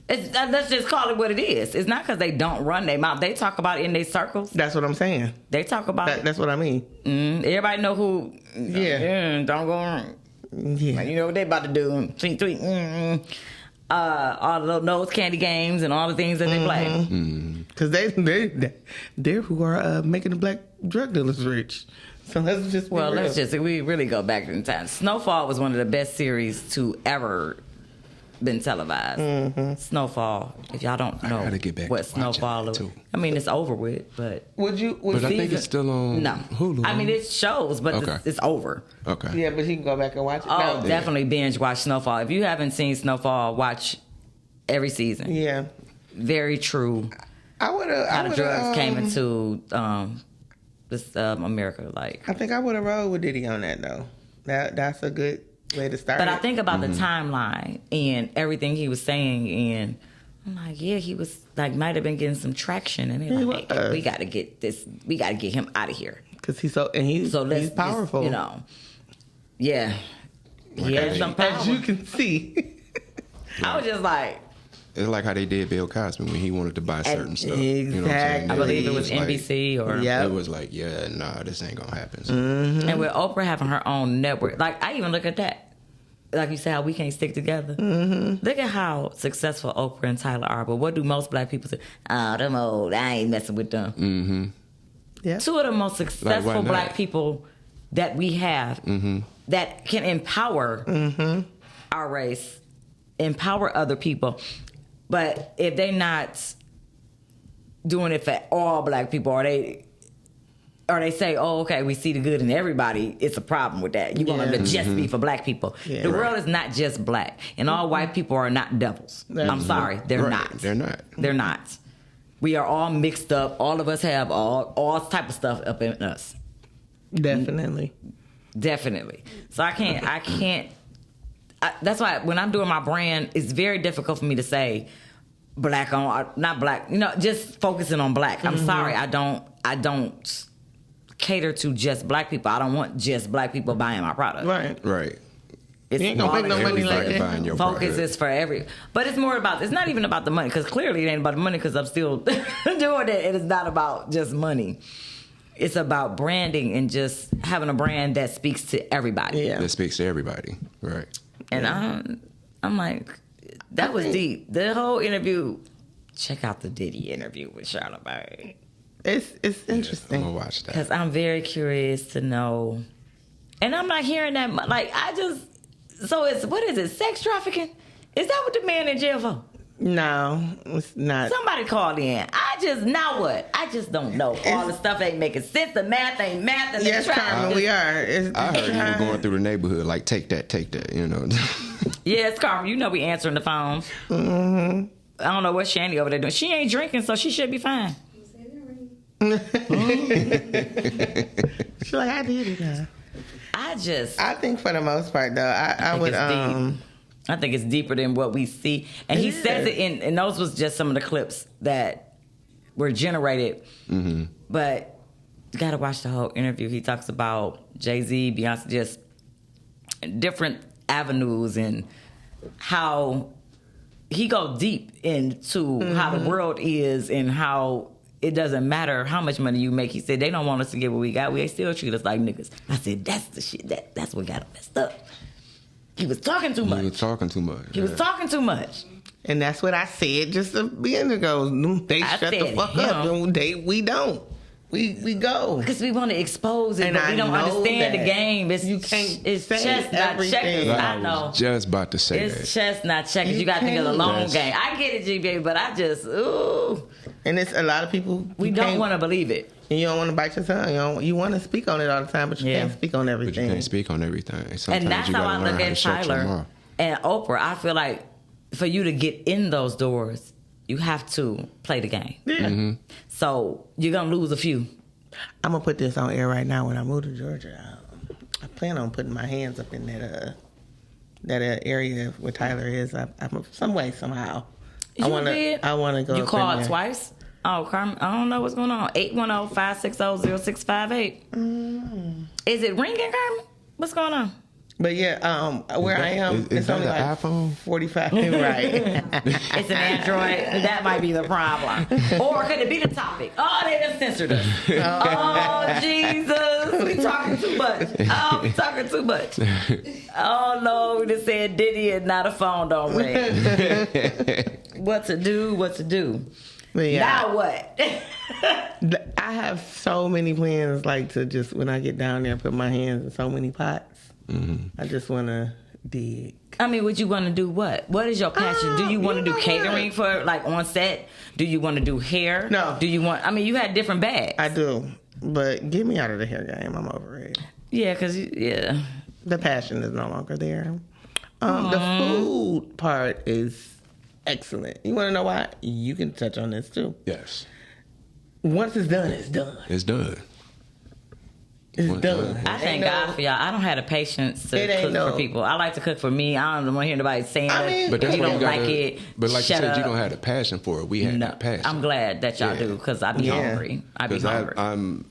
Let's just call it what it is. It's not because they don't run their mouth. They talk about it in their circles. That's what I'm saying. They talk about it. That's what I mean. Everybody know who. Yeah. Don't go wrong. Yeah. You know what they about to do. Tweet, tweet. All the little nose candy games and all the things that they play. Because they're who are making the black drug dealers rich. So let's just we really go back in time. Snowfall was one of the best series to ever been televised. Snowfall. If y'all don't know what Snowfall is, I mean it's over with. But I think it's still on Hulu. I mean it shows, but it's over. Okay. Yeah, but you can go back and watch it. Oh, definitely binge watch Snowfall. If you haven't seen Snowfall, watch every season. Yeah. Very true. How the drugs came into this America. Like I think I would have rolled with Diddy on that though. That's a good way to start. But I think about the timeline and everything he was saying, and I'm like, yeah, he was like might have been getting some traction, and they're like, hey, we got to get him out of here because he's powerful, you know. Yeah, he has some power. As you can see. I was just like. It's like how they did Bill Cosby when he wanted to buy certain stuff. Exactly. You know what I'm saying? I believe it was NBC or... It was like, this ain't going to happen. So. And with Oprah having her own network, like, I even look at that. Like you said, how we can't stick together. Look at how successful Oprah and Tyler are. But what do most black people say? Oh, them old. I ain't messing with them. Yeah. Two of the most successful black people that we have that can empower our race, empower other people. But if they not doing it for all black people, or they say, oh, okay, we see the good in everybody, it's a problem with that. You want them to just be for black people. Yeah, the world is not just black. And all white people are not devils. I'm sorry, they're not. They're not. They're not. We are all mixed up. All of us have all type of stuff up in us. Definitely. So I can't. That's why when I'm doing my brand, it's very difficult for me to say black on, not black. You know, just focusing on black. I'm sorry, I don't cater to just black people. I don't want just black people buying my product. Right. You ain't gonna make no money like that. Focus is for but it's more about. It's not even about the money, because clearly it ain't about the money, because I'm still doing it. It is not about just money. It's about branding and just having a brand that speaks to everybody. Yeah. That speaks to everybody. Right. And I'm like, that was deep. The whole interview. Check out the Diddy interview with Charlamagne. It's interesting. I'm gonna watch that because I'm very curious to know. And I'm not hearing that much. Like so it's what is it? Sex trafficking? Is that what the man in jail for? No, it's not. Somebody called in. Now what? I just don't know. All the stuff ain't making sense. The math ain't math. And yes, Carmen, we are. I heard you were going through the neighborhood like, take that, you know. Yes, Carmen, you know we answering the phones. I don't know what Shandy over there doing. She ain't drinking, so she should be fine. She's like, I did it. I think for the most part, though, I would. I think it's deeper than what we see. And he says it and those was just some of the clips that were generated. But you got to watch the whole interview. He talks about Jay-Z, Beyonce, just different avenues and how he go deep into how the world is and how it doesn't matter how much money you make. He said they don't want us to get what we got. They still treat us like niggas. I said, that's the shit. That's what got him messed up. He was talking too much. He was talking too much. And that's what I said just a minute ago. They shut the fuck up. We don't. We go. Because we want to expose it, but we don't understand the game. It's chess, not checkers. I know. Just about to say that. It's chess, not checkers. You got to think of the long game. I get it, G-Baby, but I just, And it's a lot of people. We don't want to believe it. And you don't want to bite your tongue. You want to speak on it all the time, but you can't speak on everything. But you can't speak on everything. Sometimes and that's how I look at Tyler and Oprah. I feel like for you to get in those doors, you have to play the game. Yeah. So you're going to lose a few. I'm going to put this on air right now. When I move to Georgia, I plan on putting my hands up in that area where Tyler is. I'm some way, somehow. I want to go. You called twice? Oh, Carmen, I don't know what's going on. 810-560-0658. Is it ringing, Carmen? What's going on? But yeah, where I am, it's only like iPhone 45. Right. It's an Android. That might be the problem. Or could it be the topic? Oh, they just censored us. Oh, Jesus. We talking too much. Oh, we talking too much. Oh, no. We just said Diddy and not a phone don't ring. What to do? But yeah, Now what? I have so many plans, like to just, when I get down there, put my hands in so many pots. I just want to dig. I mean, would you want to do what? What is your passion? Do you want to do catering for, like, on set? Do you want to do hair? No. Do you want, I mean, you had different bags. I do, but get me out of the hair game. I'm over it. Yeah, because, yeah. The passion is no longer there. The food part is excellent. You want to know why? You can touch on this, too. Yes. Once it's done, it's done. It's done. It's done. I thank God for y'all. I don't have the patience to cook for people. I like to cook for me. I don't want to hear nobody saying that. But that's you why don't like it. But like you shut said, up. you don't have the passion for it. We have that passion. I'm glad that y'all do, because I be hungry. I be hungry. I'm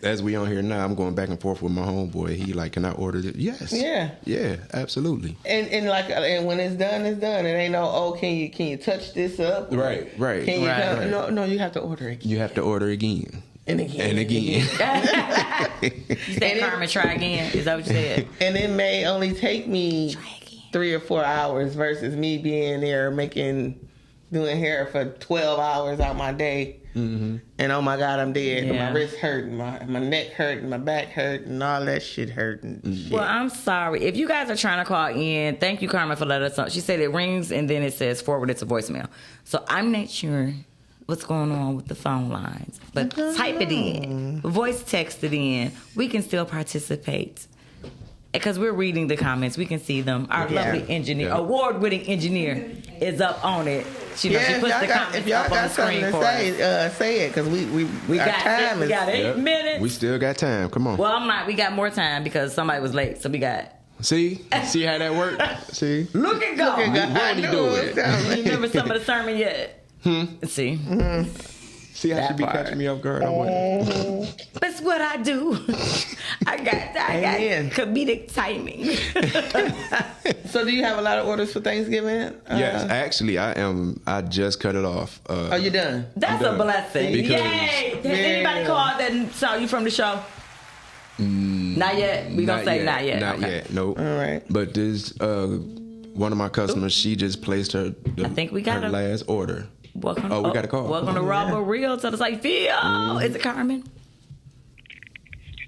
as we on here now, I'm going back and forth with my homeboy. He like, can I order this? Yes. Yeah, absolutely. And when it's done, it's done. It ain't no, can you touch this up? Right. Can you No, you have to order it. You have to order again. And again. You said, Carmen, try again. Is that what you said? And it may only take me 3 or 4 hours versus me being there doing hair for 12 hours out my day. And oh my God, I'm dead. Yeah. My wrist hurting, my neck hurting, my back hurting, all that shit hurting. Well, I'm sorry. If you guys are trying to call in, thank you, Carmen, for letting us know. She said it rings and then it says forwarded to voicemail. So I'm not sure what's going on with the phone lines. But type it in. Voice text it in. We can still participate. Because we're reading the comments. We can see them. Our lovely engineer, award-winning engineer, is up on it. She puts the comments up on the screen for us. Say it, because we got 8 minutes. We still got time. Come on. Well, we got more time because somebody was late. So we got... See how that worked? See? Look at God. Won't he do it? You remember some of the sermon yet? See? See how she be catching me off guard? That's what I do. I got comedic timing. So do you have a lot of orders for Thanksgiving? Yes, actually, I just cut it off. Are you done? That's a blessing. Yay! Has anybody called that saw you from the show? Not yet. We gonna say not yet. Not yet. Nope. All right. But this one of my customers, she just placed her. I think we got her last order. Welcome. We got a call. Welcome to RawbutReal to the site. Is it Carmen?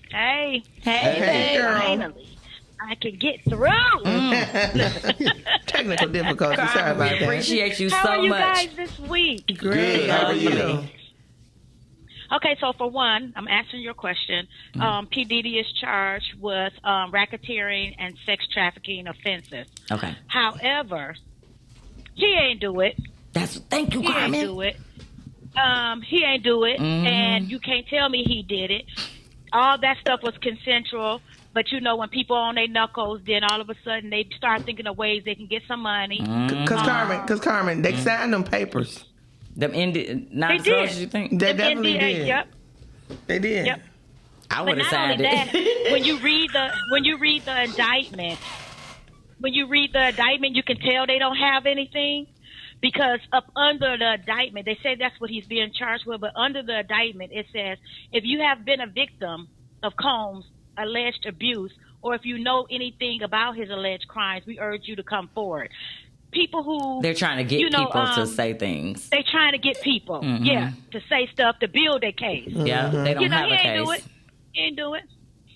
Hey, girl. finally, I can get through. Technical difficulties. Sorry about that. We appreciate you How so are you much. guys this week? Great. How are you? Okay, so for one, I'm answering your question. P. Diddy is charged with racketeering and sex trafficking offenses. Okay. However, he ain't do it. Thank you, Carmen. He ain't do it. He ain't do it, and you can't tell me he did it. All that stuff was consensual, but when people on their knuckles, then all of a sudden they start thinking of ways they can get some money. Because Carmen, they signed them papers. Them ended not as close as you think. They definitely did. Yep. They did. Yep. I would have But not signed only it. that, when you read the indictment, you can tell they don't have anything. Because up under the indictment, they say that's what he's being charged with, but under the indictment, it says, if you have been a victim of Combs' alleged abuse, or if you know anything about his alleged crimes, we urge you to come forward. People who... They're trying to get people to say things. They're trying to get people, to say stuff, to build their case. Yeah, they don't have a case. He ain't do it.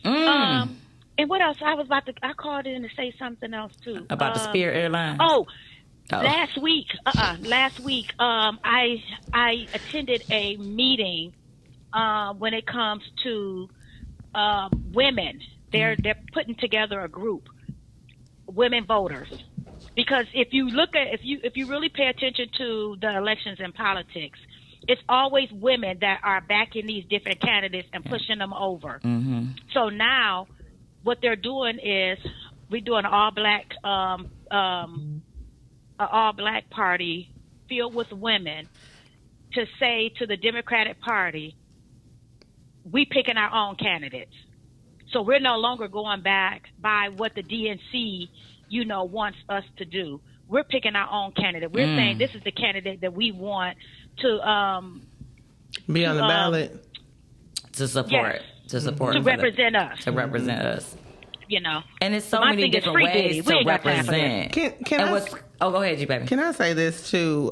And what else? I called in to say something else, too. About the Spirit Airlines? Last week, I attended a meeting when it comes to women. They're putting together a group, women voters, because if you really pay attention to the elections and politics, it's always women that are backing these different candidates and pushing them over. So now, what they're doing is we're doing an all black party filled with women to say to the Democratic Party, we picking our own candidates. So we're no longer going back by what the DNC, wants us to do. We're picking our own candidate. We're saying this is the candidate that we want to be on the ballot. To support. Yes, to represent us. To represent us. And it's so many different ways to represent. Go ahead, G baby. Can I say this too?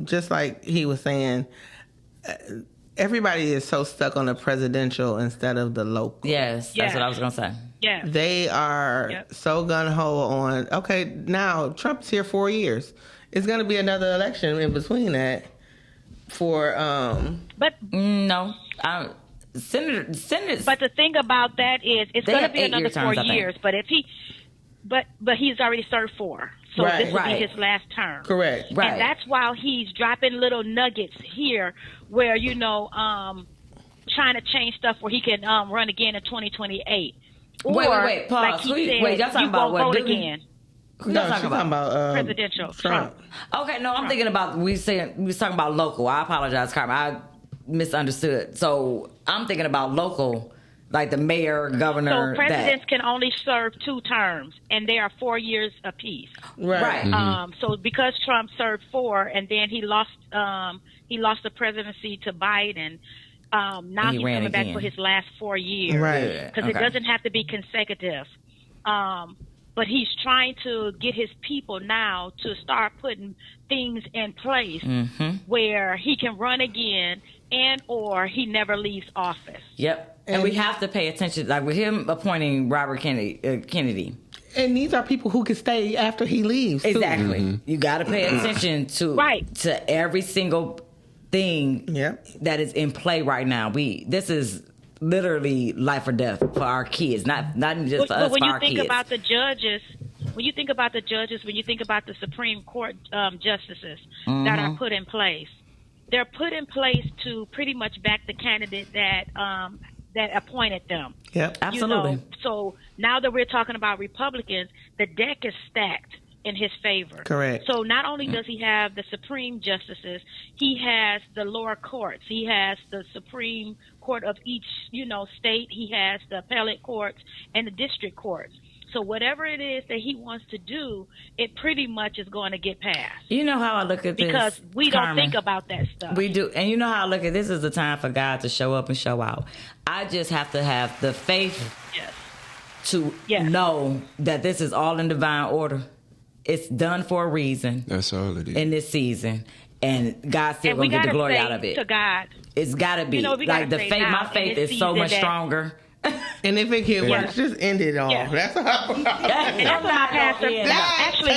Just like he was saying, everybody is so stuck on the presidential instead of the local. Yes, that's what I was gonna say. Yeah, they are so gun ho on. Okay, now Trump's here 4 years. It's gonna be another election in between that. But no, Senator. But the thing about that is, it's going to be another 4 years. But if but he's already served 4, so this will be his last term. Correct. Right. And that's why he's dropping little nuggets here, where trying to change stuff where he can run again in 2028. Or, wait, pause. Like he said, y'all talking about what? Vote again. No, she's talking about presidential Trump. Okay, no, I'm thinking about we was talking about local. I apologize, Carmen. I misunderstood. So I'm thinking about local, like the mayor, governor. So presidents can only serve 2 terms, and they are 4 years apiece. Right. So because Trump served 4, and then he lost the presidency to Biden. Now he's coming back for his last 4 years. Right. Because it doesn't have to be consecutive. But he's trying to get his people now to start putting things in place where he can run again and or he never leaves office. Yep. And we have to pay attention, like with him appointing Robert Kennedy. And these are people who can stay after he leaves. Exactly. You got to pay attention to every single thing that is in play right now. This is literally life or death for our kids, not just for us, when for you our think kids. about the judges, when you think about the Supreme Court justices that are put in place, they're put in place to pretty much back the candidate that appointed them. Yep, absolutely. So now that we're talking about Republicans, the deck is stacked in his favor. Correct. So not only does he have the Supreme Justices, he has the lower courts. He has the Supreme Court of each, state. He has the appellate courts and the district courts. So whatever it is that he wants to do, it pretty much is going to get passed. You know how I look at this, because we Carmen, don't think about that stuff. We do. And you know how I look at this is the time for God to show up and show out. I just have to have the faith to know that this is all in divine order. It's done for a reason. That's all it is. In this season. And God's still going to get the glory out of it. To God. It's got to be. Like the faith, my faith is so much stronger. And if it can work, just end it all. Yeah. That's all. And that's what my pastor,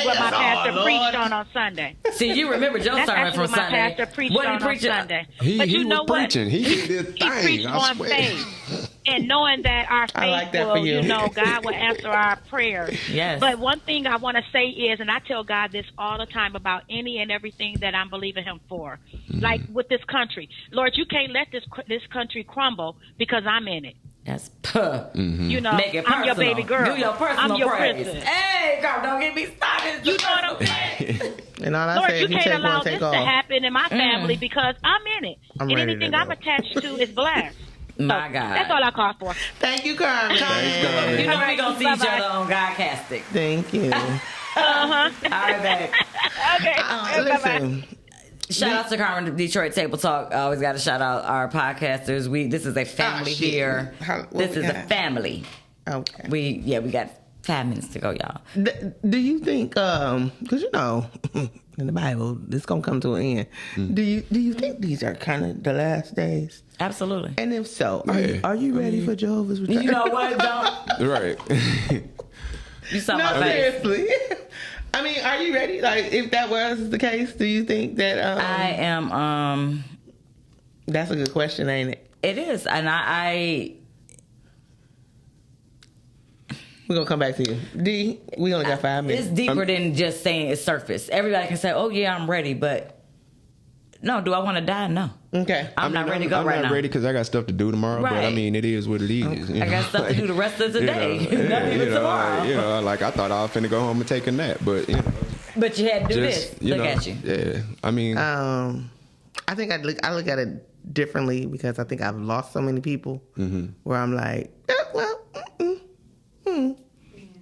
what my pastor preached on Sunday. See, you remember your sermon from Sunday. My pastor preached on Sunday. But you know was preaching. He did his thing. He preached on faith. And knowing that our faith will, God will answer our prayers. Yes. But one thing I want to say is, and I tell God this all the time about any and everything that I'm believing Him for, like with this country. Lord, you can't let this country crumble because I'm in it. That's Make it personal. I'm your baby girl. Do your personal I'm your praise. princess. Hey, God, don't get me started. You know what I'm saying? And all I Lord, say you is you can't take allow one, take this all. to happen in my family because I'm in it. I'm and ready anything to I'm go. attached to is blessed. My So, God. That's all I call for. Thank you, Carmen. Thanks, Carmen. You know we're going to see each other on Godcastic. Thank you. All right, babe. Okay. Listen. Shout out to Carmen, the Detroit Table Talk. I always got to shout out our podcasters. This is a family here. This is a family. Okay. We got 5 minutes to go, y'all. Do you think, because in the Bible, this gonna come to an end. Do you think these are kind of the last days? Absolutely. And if so, are you ready for Jehovah's return? You know what? Don't. Right. You saw No, my face. seriously. I mean, are you ready? Like, if that was the case, do you think that? I am. That's a good question, ain't it? It is, and We're gonna come back to you. D, we only got 5 minutes. It's deeper than just saying it's surface. Everybody can say, "Oh yeah, I'm ready," but no. Do I want to die? No. Okay. I'm not ready to go right now. I'm not ready because I got stuff to do tomorrow. Right. But I mean, it is what it is. I got stuff to do the rest of the day. Not even tomorrow. Like I thought I was finna go home and take a nap, but But you had to do this. Look at you. Yeah. I mean, I think I look at it differently because I think I've lost so many people where I'm like,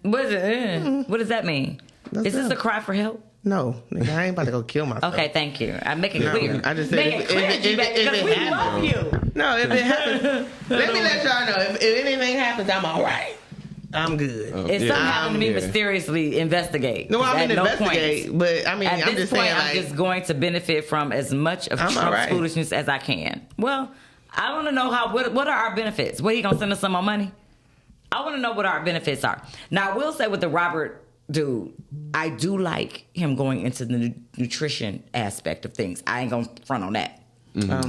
What is it? What does that mean? Is this a cry for help? No, nigga, I ain't about to go kill myself. Okay, thank you. I make it clear. I just said if it happens. No, if it happens, let me let y'all know. If anything happens, I'm all right. I'm good. If something happened to me, mysteriously investigate. No, I mean investigate, but I mean, at I'm this just point, saying, I'm just going to benefit from as much of Trump's foolishness as I can. Well, I want to know what are our benefits? What, he gonna send us some more money? I want to know what our benefits are. Now, I will say with the Robert dude, I do like him going into the nutrition aspect of things. I ain't gonna front on that.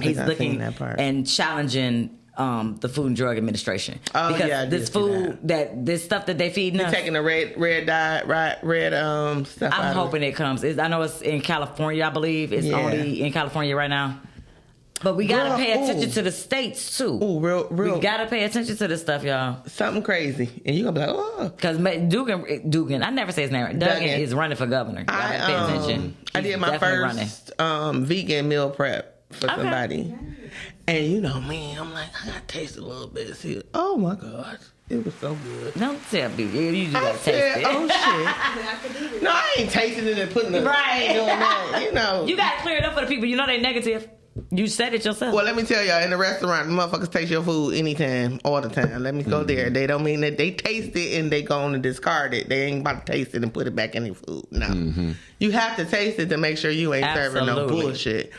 He's looking and challenging the Food and Drug Administration because this stuff that they feeding us. Taking the red dye, red stuff. I'm hoping it comes. I know it's in California. I believe it's only in California right now. But we gotta pay attention to the states too. Real. We gotta pay attention to this stuff, y'all. Something crazy, and you gonna be like, oh, because Dugan. I never say his name. Duggan is running for governor. Pay attention. I did my first vegan meal prep for somebody, and you know me, I'm like, I gotta taste a little bit. See, oh my god. It was so good. Don't tell me. You just gotta taste it. Oh shit! No, I ain't tasting it and putting it. Right. Doing that. You know, you gotta clear it up for the people. You know they negative. You said it yourself. Well, let me tell y'all, in the restaurant, the motherfuckers taste your food anytime, all the time. Let me go there. They don't mean that they taste it and they go on and discard it. They ain't about to taste it and put it back in their food. No. You have to taste it to make sure you ain't serving no bullshit.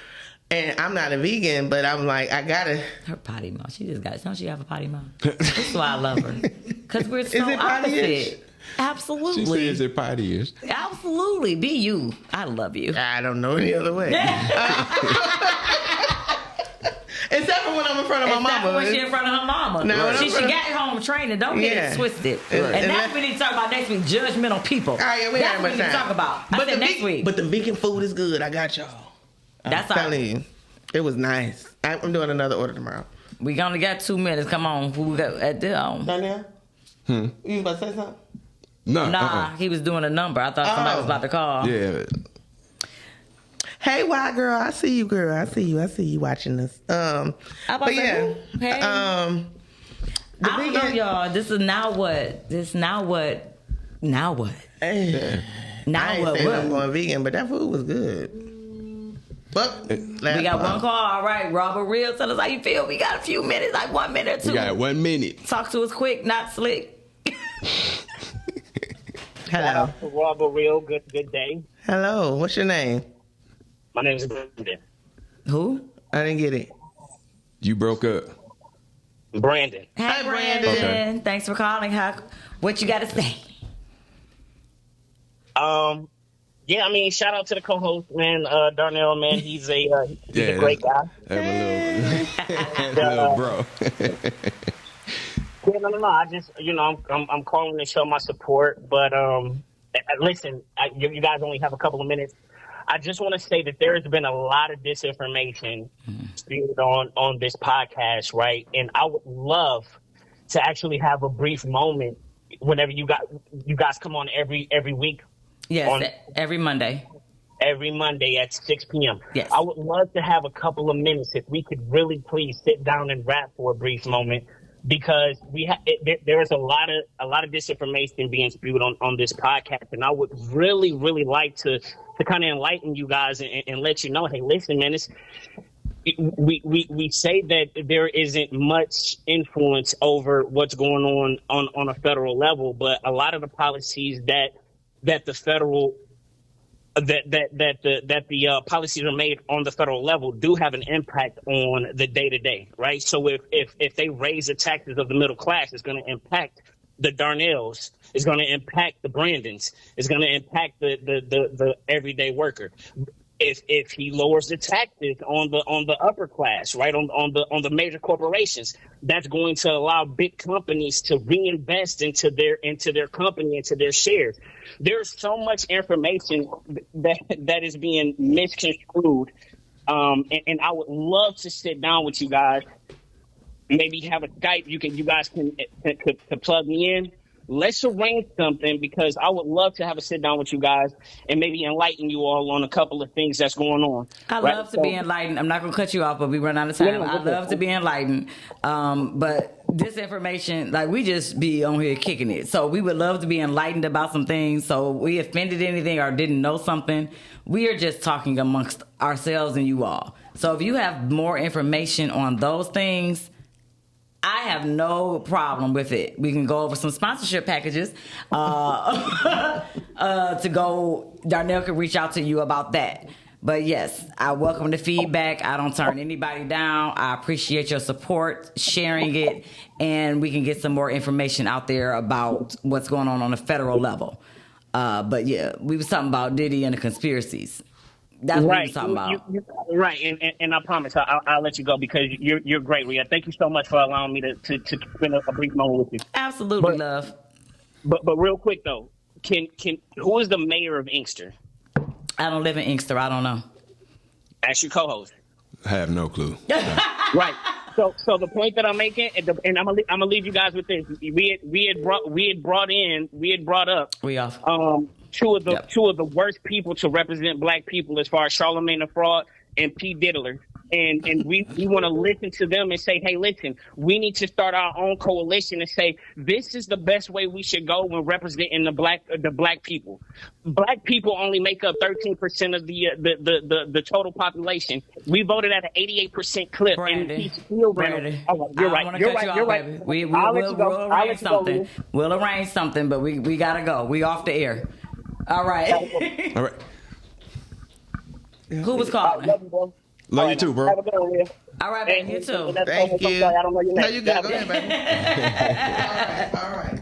And I'm not a vegan, but I'm like, I gotta. Her potty mouth. She just got it. Don't she have a potty mouth? That's why I love her. Because we're so opposite. Absolutely. She says it potty-ish. Absolutely. Be you. I love you. I don't know any other way. Except for when I'm in front of my mama. Except for when she's in front of her mama. No, she got home training. Don't get it twisted. And that's what we need to talk about next week. Judgmental people. All right, we that's what we need to talk about. But next week. But the vegan food is good. I got y'all. That's I'm telling you. It was nice. I'm doing another order tomorrow. We only got 2 minutes. Come on. Who we got at the Danielle? You was about to say something? No. He was doing a number. I thought somebody was about to call. Yeah. Hey, white girl, I see you, girl. I see you watching this. Hey. I don't know, y'all. This is now what? Now what? Now what? I ain't saying I'm going vegan, but that food was good. But we got one call. All right, RawbutReal, tell us how you feel. We got a few minutes, like 1 minute or 2. We got 1 minute. Talk to us quick, not slick. Hello. RawbutReal, good day. Hello, what's your name? My name is Brandon. Who? I didn't get it. You broke up. Brandon. Hey, Brandon. Okay. Thanks for calling. What you got to say? Yeah, I mean, shout out to the co-host, man. Darnell, man, he's a great guy. I'm a little bro. Yeah, no. I just, I'm calling to show my support. But listen, you guys only have a couple of minutes. I just want to say that there has been a lot of disinformation spewed on this podcast, right? And I would love to actually have a brief moment whenever you guys come on every week. Yes, every Monday. Every Monday at 6 p.m. Yes. I would love to have a couple of minutes if we could really please sit down and rap for a brief moment, because there is a lot of disinformation being spewed on this podcast, and I would really, really like to kind of enlighten you guys and let you know, hey, listen, man, we say that there isn't much influence over what's going on a federal level, but a lot of the policies that the federal the policies are made on the federal level do have an impact on the day-to-day, right? So if they raise the taxes of the middle class, it's going to impact the Darnells, it's going to impact the Brandons, it's going to impact the everyday worker. If he lowers the taxes on the upper class, right, on the major corporations, that's going to allow big companies to reinvest into their company, into their shares. There's so much information that is being misconstrued, and I would love to sit down with you guys. Maybe have a Skype. You guys can plug me in. let's arrange something, because I would love to have a sit down with you guys and maybe enlighten you all on a couple of things that's going on. I love to be enlightened. I'm not going to cut you off, but we run out of time. I love to be enlightened. But this information, like, we just be on here kicking it. So we would love to be enlightened about some things. So we offended anything or didn't know something, we are just talking amongst ourselves and you all. So if you have more information on those things, I have no problem with it. We can go over some sponsorship packages to go. Darnell can reach out to you about that. But yes, I welcome the feedback. I don't turn anybody down. I appreciate your support, sharing it, and we can get some more information out there about what's going on the federal level. But yeah, we was talking about Diddy and the conspiracies. That's what we was talking about. Right, and I promise I'll let you go, because you're great, Rhea. Thank you so much for allowing me to spend a brief moment with you. Absolutely, love. But real quick though, who is the mayor of Inkster? I don't live in Inkster. I don't know. Ask your co-host. I have no clue. Right. So the point that I'm making, and I'm gonna leave you guys with this. We had brought up two of the worst people to represent black people as far as Charlamagne the Fraud and P. Diddler. And we want to listen to them and say, hey, listen, we need to start our own coalition and say, this is the best way we should go when representing the black people. Black people only make up 13% of the total population. We voted at an 88% clip. Brandon, and he's still Brandon, you're right. You're right. We'll arrange something. We'll arrange something, but we gotta go. We off the air. All right. All right. Who was calling? Love you too, bro. Have a good one, Rhea. All right, baby. You too. Thank you. I don't know your name. No, you good. Go ahead, baby. All right.